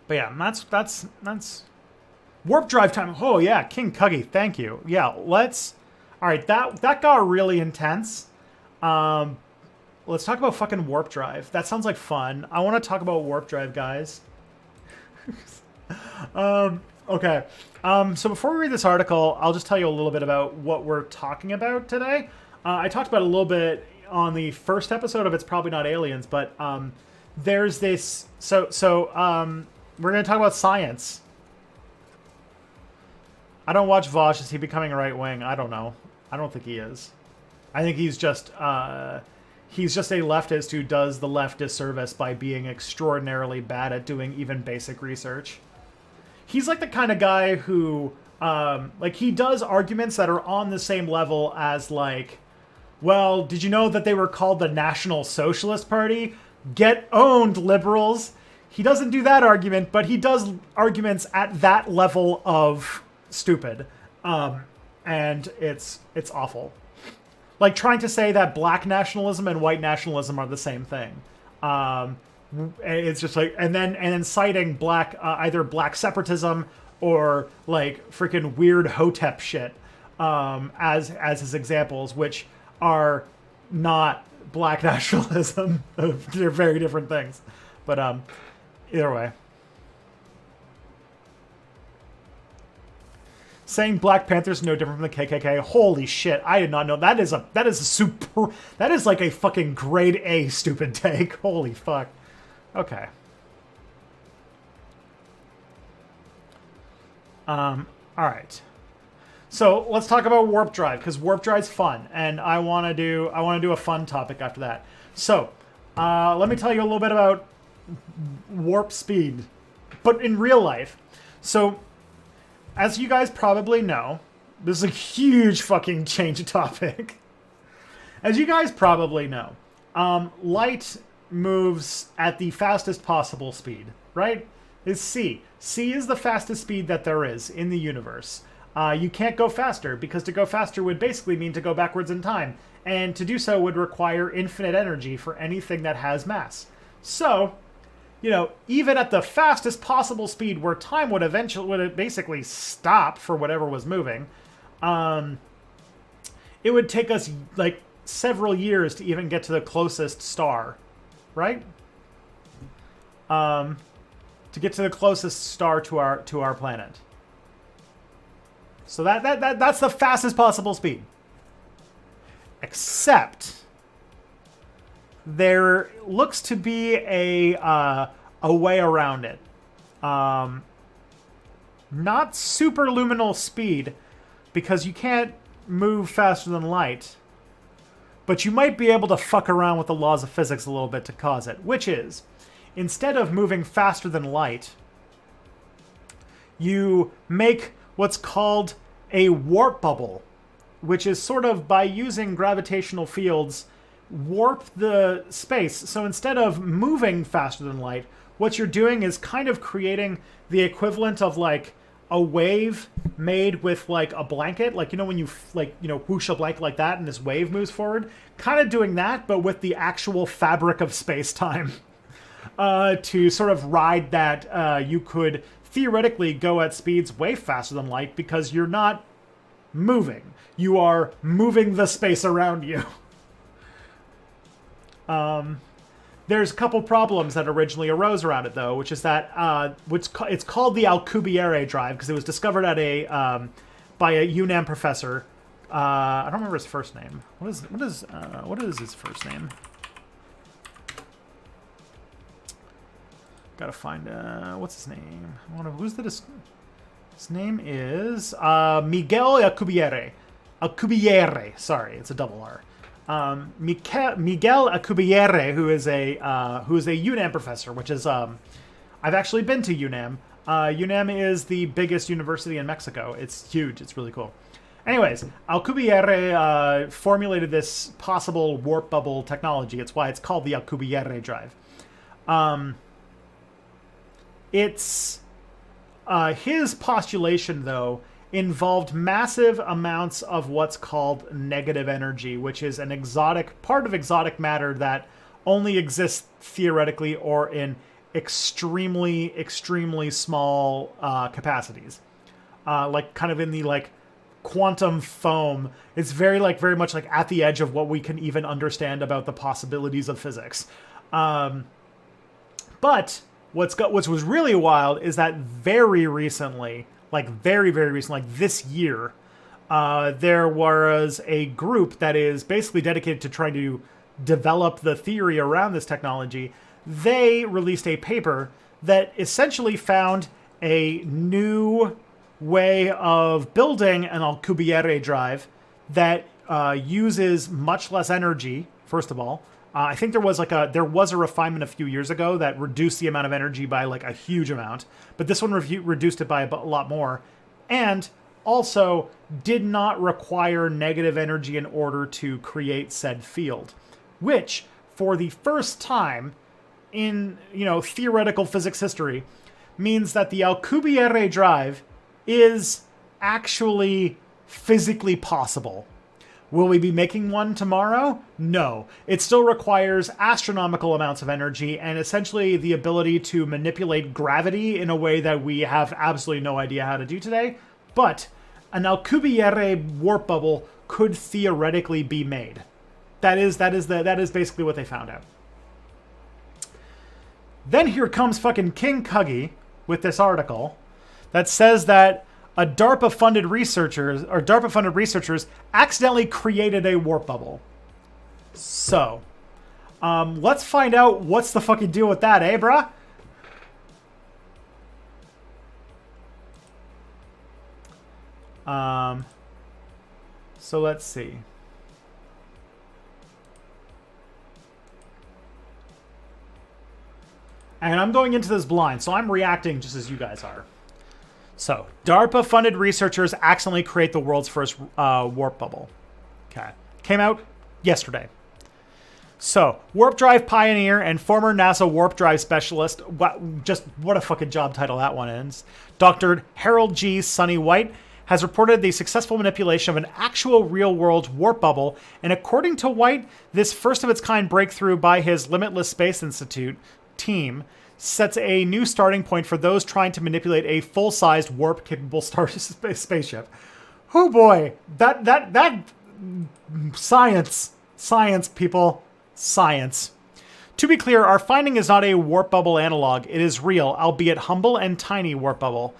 But yeah, that's warp drive time. Oh yeah, King Cuggy, thank you. Yeah, all right, that got really intense. Let's talk about fucking warp drive. That sounds like fun. I want to talk about warp drive, guys. Okay. So before we read this article, I'll just tell you a little bit about what we're talking about today. I talked about it a little bit on the first episode of It's Probably Not Aliens, but there's this. We're going to talk about science. I don't watch Vosh. Is he becoming right wing? I don't know. I don't think he is. I think he's just a leftist who does the left disservice by being extraordinarily bad at doing even basic research. He's like the kind of guy who, he does arguments that are on the same level as well, did you know that they were called the National Socialist Party? Get owned, liberals. He doesn't do that argument, but he does arguments at that level of stupid. And it's awful. Like trying to say that black nationalism and white nationalism are the same thing. It's just and then citing either black separatism or freaking weird Hotep shit as his examples, which are not black nationalism. They're very different things. But either way. Saying Black Panther's no different from the KKK. Holy shit, I did not know. That is like a fucking grade A stupid take. Holy fuck. Okay. Alright. So let's talk about warp drive, because warp drive's fun, and I wanna do a fun topic after that. So, let me tell you a little bit about warp speed, but in real life. So, as you guys probably know, this is a huge fucking change of topic. As you guys probably know, light moves at the fastest possible speed, right? It's c. C is the fastest speed that there is in the universe. You can't go faster, because to go faster would basically mean to go backwards in time, and to do so would require infinite energy for anything that has mass. So, even at the fastest possible speed where time would basically stop for whatever was moving, it would take us several years to even get to the closest star, right? To get to the closest star to our planet. So that's the fastest possible speed. Except there looks to be a way around it. Not superluminal speed, because you can't move faster than light. But you might be able to fuck around with the laws of physics a little bit to cause it. Which is, instead of moving faster than light, you make what's called a warp bubble, which is sort of, by using gravitational fields, warp the space. So instead of moving faster than light, what you're doing is kind of creating the equivalent of like a wave made with like a blanket. Like, you know, when you whoosh a blanket like that and this wave moves forward, kind of doing that, but with the actual fabric of space-time to sort of ride that. You could theoretically go at speeds way faster than light because you're not moving. You are moving the space around you. There's a couple problems that originally arose around it, though, which is that it's called the Alcubierre drive because it was discovered at by a UNAM professor. I don't remember his first name. What is his first name? Gotta find what's his name? His name is Miguel Alcubierre. Alcubierre, sorry, it's a double R. Miguel Alcubierre, who is a UNAM professor, which is I've actually been to UNAM. UNAM is the biggest university in Mexico. It's huge. It's really cool. Anyways, Alcubierre formulated this possible warp bubble technology. It's why it's called the Alcubierre drive. It's his postulation, though, involved massive amounts of what's called negative energy, which is an exotic part of exotic matter that only exists theoretically or in extremely, extremely small capacities. Like kind of in the like quantum foam. It's very much like at the edge of what we can even understand about the possibilities of physics. But what was really wild is that very recently, like very, very recently, like this year, there was a group that is basically dedicated to trying to develop the theory around this technology. They released a paper that essentially found a new way of building an Alcubierre drive that uses much less energy, first of all. I think there was a refinement a few years ago that reduced the amount of energy by like a huge amount, but this one reduced it by a lot more, and also did not require negative energy in order to create said field, which for the first time in theoretical physics history means that the Alcubierre drive is actually physically possible. Will we be making one tomorrow? No. It still requires astronomical amounts of energy and essentially the ability to manipulate gravity in a way that we have absolutely no idea how to do today. But an Alcubierre warp bubble could theoretically be made. That is basically what they found out. Then here comes fucking King Cuggy with this article that says that DARPA-funded researchers accidentally created a warp bubble. So, let's find out what's the fucking deal with that, eh, bruh? So let's see. And I'm going into this blind, so I'm reacting just as you guys are. So, DARPA-funded researchers accidentally create the world's first warp bubble. Okay. Came out yesterday. So, warp drive pioneer and former NASA warp drive specialist, what a fucking job title that one is, Dr. Harold G. Sonny White, has reported the successful manipulation of an actual real-world warp bubble, and according to White, this first-of-its-kind breakthrough by his Limitless Space Institute team sets a new starting point for those trying to manipulate a full-sized warp-capable spaceship. Oh boy, that science, people, science. To be clear, our finding is not a warp bubble analog. It is real, albeit humble and tiny warp bubble.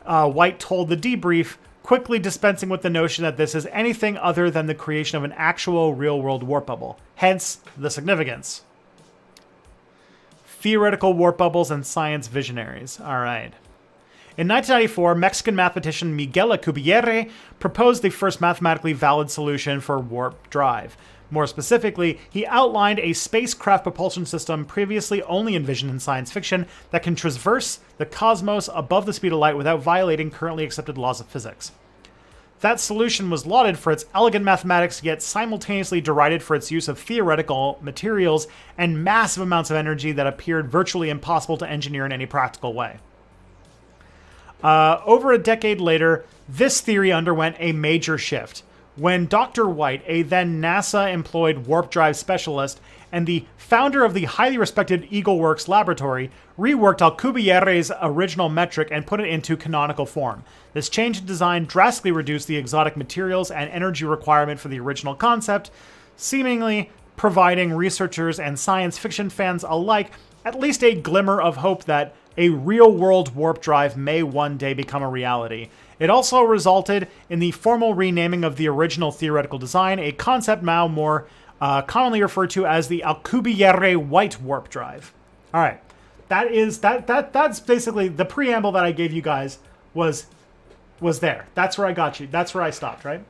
White told the debrief, quickly dispensing with the notion that this is anything other than the creation of an actual real-world warp bubble. Hence, the significance. Theoretical warp bubbles and science visionaries. All right. In 1994, Mexican mathematician Miguel Alcubierre proposed the first mathematically valid solution for warp drive. More specifically, he outlined a spacecraft propulsion system previously only envisioned in science fiction that can traverse the cosmos above the speed of light without violating currently accepted laws of physics. That solution was lauded for its elegant mathematics, yet simultaneously derided for its use of theoretical materials and massive amounts of energy that appeared virtually impossible to engineer in any practical way. Over a decade later, this theory underwent a major shift when Dr. White, a then NASA-employed warp drive specialist and the founder of the highly respected Eagle Works laboratory, reworked Alcubierre's original metric and put it into canonical form. This change in design drastically reduced the exotic materials and energy requirement for the original concept, seemingly providing researchers and science fiction fans alike at least a glimmer of hope that a real-world warp drive may one day become a reality. It also resulted in the formal renaming of the original theoretical design, a concept now more commonly referred to as the Alcubierre-White warp drive. All right, that's basically the preamble that I gave you guys was there. That's where I got you. That's where I stopped, right?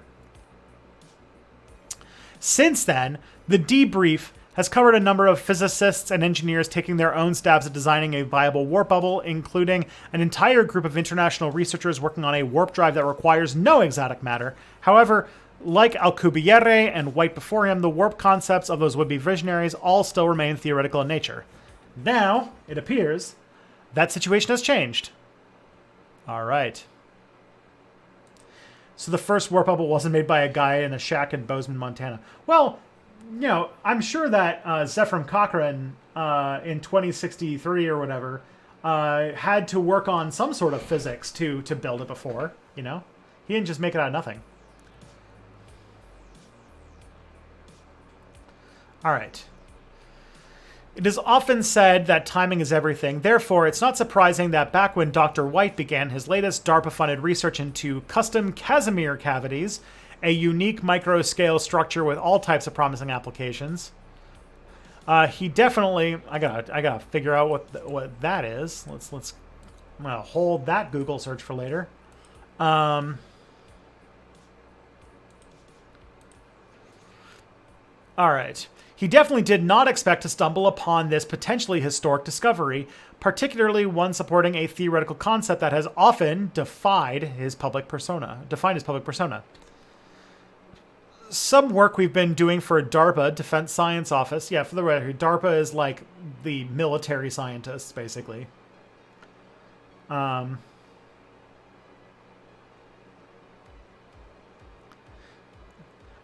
Since then, the debrief has covered a number of physicists and engineers taking their own stabs at designing a viable warp bubble, including an entire group of international researchers working on a warp drive that requires no exotic matter. However, like Alcubierre and White before him, the warp concepts of those would-be visionaries all still remain theoretical in nature. Now, it appears, that situation has changed. All right. So the first warp bubble wasn't made by a guy in a shack in Bozeman, Montana. Well, you know, I'm sure that Zephram Cochrane in 2063 or whatever had to work on some sort of physics to build it before, you know? He didn't just make it out of nothing. All right. It is often said that timing is everything. Therefore, it's not surprising that back when Dr. White began his latest DARPA-funded research into custom Casimir cavities, a unique micro-scale structure with all types of promising applications, he definitely. I gotta figure out what that is. I'm gonna hold that Google search for later. All right. He definitely did not expect to stumble upon this potentially historic discovery, particularly one supporting a theoretical concept that has often defined his public persona. Some work we've been doing for DARPA, Defense Science Office. Yeah, for the record, DARPA is like the military scientists, basically. All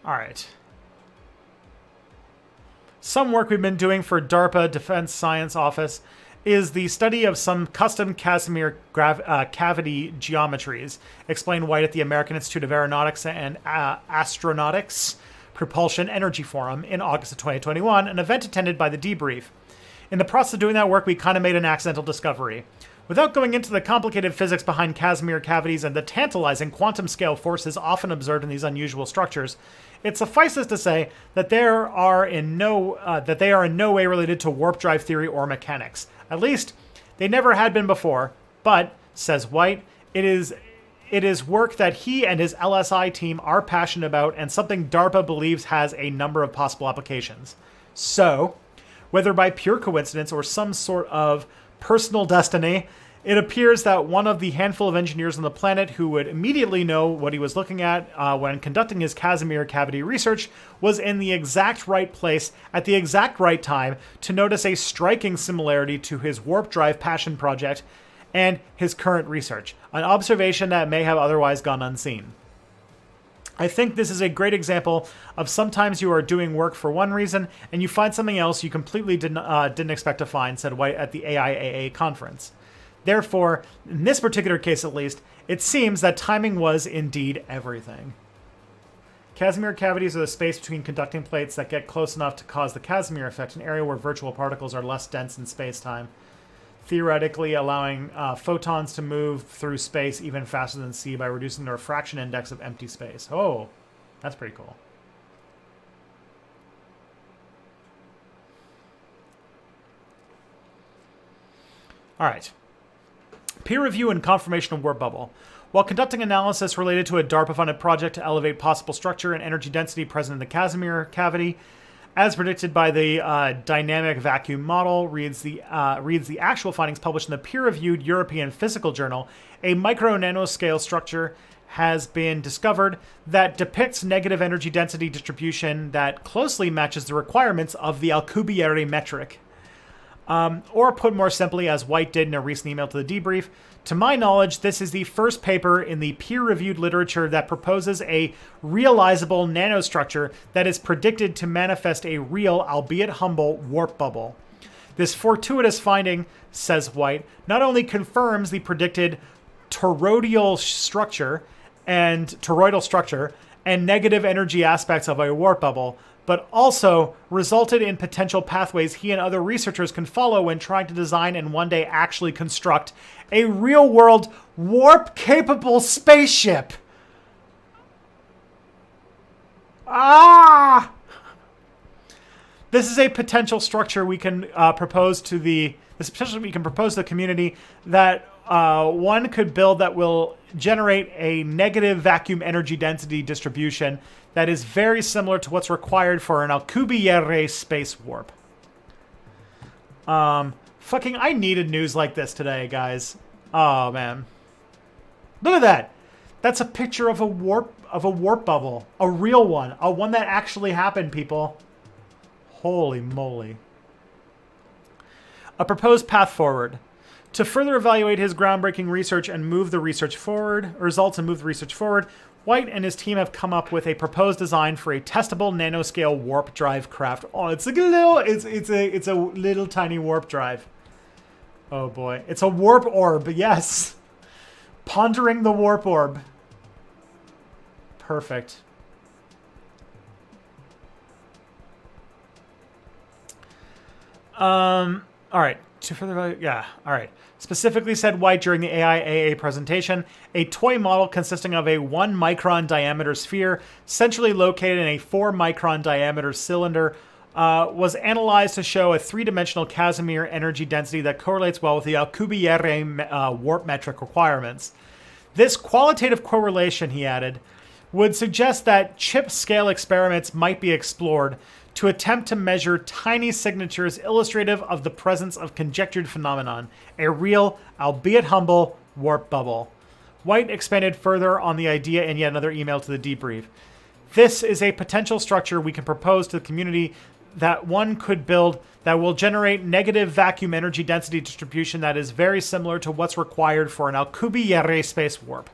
right. Some work we've been doing for DARPA Defense Science Office is the study of some custom Casimir cavity geometries, explained White at the American Institute of Aeronautics and Astronautics Propulsion Energy Forum in August of 2021, an event attended by the debrief. In the process of doing that work, we kind of made an accidental discovery. Without going into the complicated physics behind Casimir cavities and the tantalizing quantum scale forces often observed in these unusual structures, it suffices to say that they are in no way related to warp drive theory or mechanics. At least, they never had been before. But, says White, it is work that he and his LSI team are passionate about and something DARPA believes has a number of possible applications. So, whether by pure coincidence or some sort of personal destiny, it appears that one of the handful of engineers on the planet who would immediately know what he was looking at when conducting his Casimir cavity research was in the exact right place at the exact right time to notice a striking similarity to his warp drive passion project and his current research, an observation that may have otherwise gone unseen. I think this is a great example of sometimes you are doing work for one reason and you find something else you completely didn't expect to find, said White at the AIAA conference. Therefore, in this particular case at least, it seems that timing was indeed everything. Casimir cavities are the space between conducting plates that get close enough to cause the Casimir effect, an area where virtual particles are less dense in space-time. theoretically allowing photons to move through space even faster than C by reducing the refraction index of empty space. Oh, that's pretty cool. All right. Peer review and confirmation of warp bubble. While conducting analysis related to a DARPA-funded project to elevate possible structure and energy density present in the Casimir cavity, as predicted by the dynamic vacuum model, reads the actual findings published in the peer-reviewed European Physical Journal, a micro-nanoscale structure has been discovered that depicts negative energy density distribution that closely matches the requirements of the Alcubierre metric. Or put more simply, as White did in a recent email to the debrief, to my knowledge, this is the first paper in the peer-reviewed literature that proposes a realizable nanostructure that is predicted to manifest a real, albeit humble, warp bubble. This fortuitous finding, says White, not only confirms the predicted toroidal structure and negative energy aspects of a warp bubble, but also resulted in potential pathways he and other researchers can follow when trying to design and one day actually construct a real-world warp-capable spaceship. Ah! This is a potential structure we can propose to the community that one could build that will generate a negative vacuum energy density distribution that is very similar to what's required for an Alcubierre space warp. I needed news like this today, guys. Oh man. Look at that. That's a picture of a warp bubble. A real one. One that actually happened, people. Holy moly. A proposed path forward. To further evaluate his groundbreaking research and move the research forward, White and his team have come up with a proposed design for a testable nanoscale warp drive craft. Oh, it's like it's a little tiny warp drive. Oh boy, it's a warp orb. Yes, pondering the warp orb. Perfect. All right. To further, yeah. All right. Specifically said White during the AIAA presentation, a toy model consisting of a 1 micron diameter sphere, centrally located in a 4 micron diameter cylinder, was analyzed to show a 3-dimensional Casimir energy density that correlates well with the Alcubierre warp metric requirements. This qualitative correlation, he added, would suggest that chip-scale experiments might be explored to attempt to measure tiny signatures illustrative of the presence of conjectured phenomenon, a real, albeit humble, warp bubble. White expanded further on the idea in yet another email to the debrief. This is a potential structure we can propose to the community that one could build that will generate negative vacuum energy density distribution that is very similar to what's required for an Alcubierre space warp.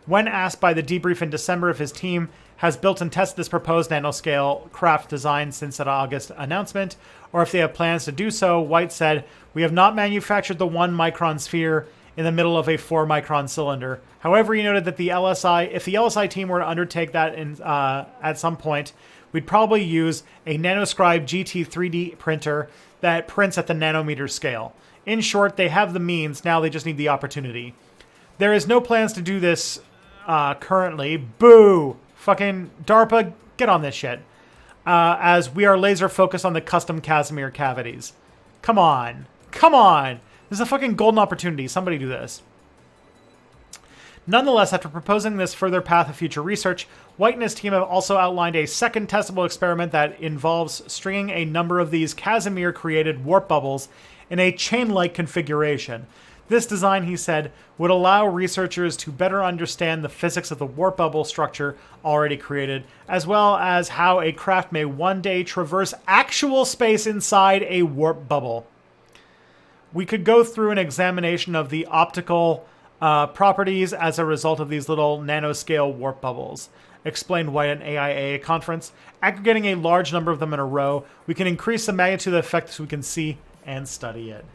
When asked by the debrief in December if his team has built and tested this proposed nanoscale craft design since that August announcement, or if they have plans to do so, White said, "We have not manufactured the 1 micron sphere in the middle of a 4 micron cylinder." However, he noted that if the LSI team were to undertake that at some point, we'd probably use a Nanoscribe GT 3D printer that prints at the nanometer scale. In short, they have the means, now they just need the opportunity. There is no plans to do this currently. Boo! Fucking DARPA, get on this shit. As we are laser focused on the custom Casimir cavities. Come on. Come on. This is a fucking golden opportunity. Somebody do this. Nonetheless, after proposing this further path of future research, White and his team have also outlined a second testable experiment that involves stringing a number of these Casimir-created warp bubbles in a chain-like configuration. This design, he said, would allow researchers to better understand the physics of the warp bubble structure already created, as well as how a craft may one day traverse actual space inside a warp bubble. We could go through an examination of the optical properties as a result of these little nanoscale warp bubbles, explained White at an AIA conference. Aggregating a large number of them in a row, we can increase the magnitude of the effect so we can see and study it.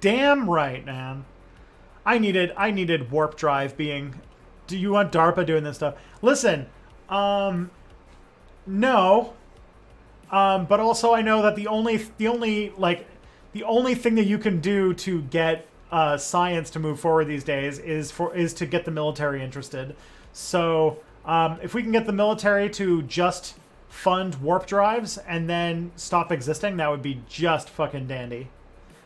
Damn right, man. I needed warp drive being. Do you want DARPA doing this stuff? Listen, No. But also I know that the only thing that you can do to get science to move forward these days is to get the military interested. So if we can get the military to just fund warp drives and then stop existing, that would be just fucking dandy.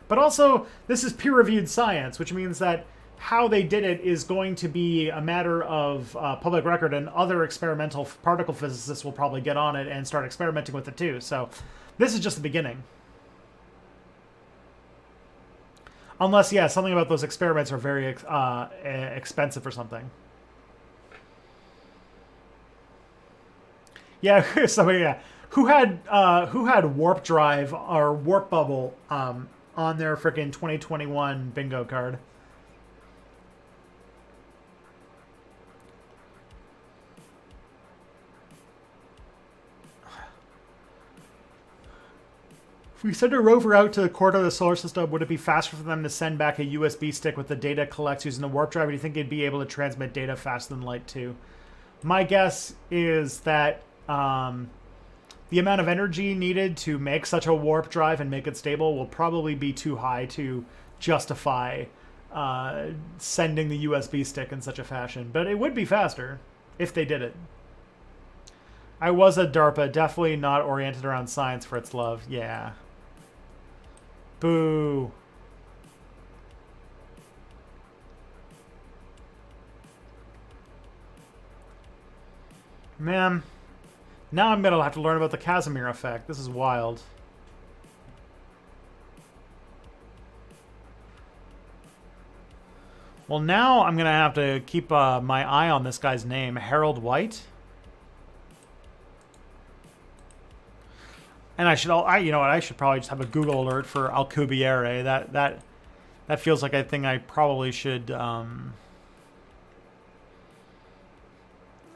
But also, this is peer-reviewed science, which means that how they did it is going to be a matter of public record, and other experimental particle physicists will probably get on it and start experimenting with it too. So this is just the beginning. Unless, yeah, something about those experiments are very expensive or something. Yeah, somebody, yeah. Who had warp drive or warp bubble on their freaking 2021 bingo card? If we send a rover out to the core of the solar system, would it be faster for them to send back a USB stick with the data collects using the warp drive? Do you think it'd be able to transmit data faster than light too? My guess is that the amount of energy needed to make such a warp drive and make it stable will probably be too high to justify sending the USB stick in such a fashion. But it would be faster if they did it. I was a DARPA, definitely not oriented around science for its love. Yeah. Boo. Man, now I'm going to have to learn about the Casimir effect. This is wild. Well, now I'm going to have to keep my eye on this guy's name, Harold White. And I should, you know what? I should probably just have a Google alert for Alcubierre. That feels like a thing I probably should.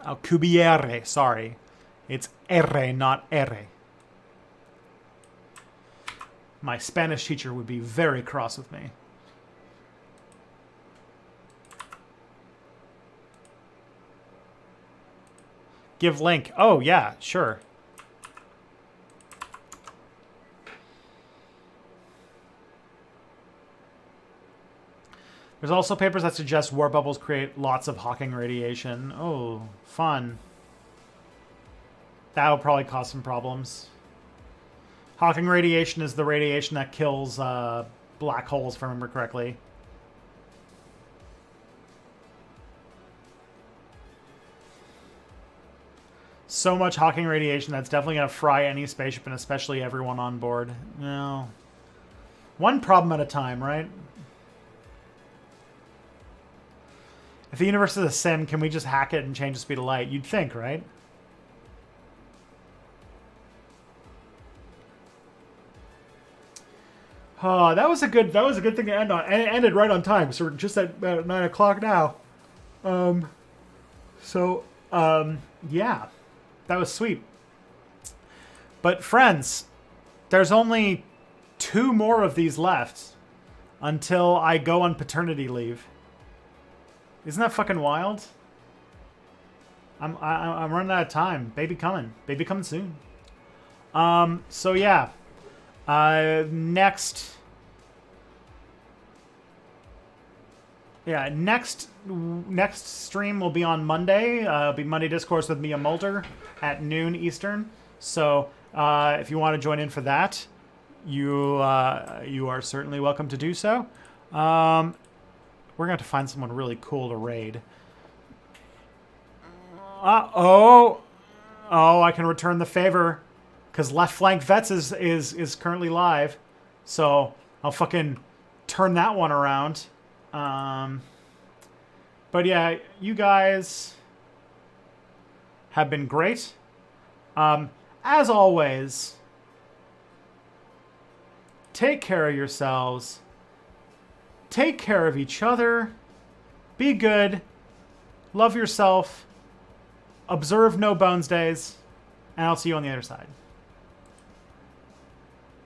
Alcubierre, sorry, it's R, not R. My Spanish teacher would be very cross with me. Give link. Oh yeah, sure. There's also papers that suggest warp bubbles create lots of Hawking radiation. Oh, fun. That'll probably cause some problems. Hawking radiation is the radiation that kills black holes, if I remember correctly. So much Hawking radiation that's definitely going to fry any spaceship, and especially everyone on board. No. One problem at a time, right? If the universe is a sim, can we just hack it and change the speed of light? You'd think, right? Oh, that was a good thing to end on. And it ended right on time, so we're just at about 9 o'clock now. Yeah. That was sweet. But friends, there's only 2 more of these left until I go on paternity leave. Isn't that fucking wild? I'm running out of time. Baby coming soon. So yeah. Next stream will be on Monday. It'll be Monday Discourse with Mia Mulder at noon Eastern. So if you want to join in for that, you are certainly welcome to do so. We're going to have to find someone really cool to raid. Oh, I can return the favor. Because Left Flank Vets is currently live. So I'll fucking turn that one around. But yeah, you guys have been great. As always, take care of yourselves. Take care of each other. Be good. Love yourself. Observe No Bones Days. And I'll see you on the other side.